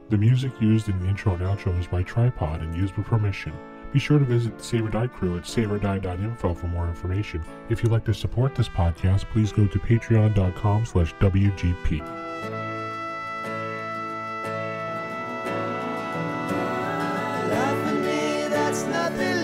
Speaker 1: The music used in the intro and outro is by Tripod and used with permission. Be sure to visit the Save or Die crew at saveordie.info for more information. If you'd like to support this podcast, please go to patreon.com/WGP.
Speaker 14: Life for me, that's nothing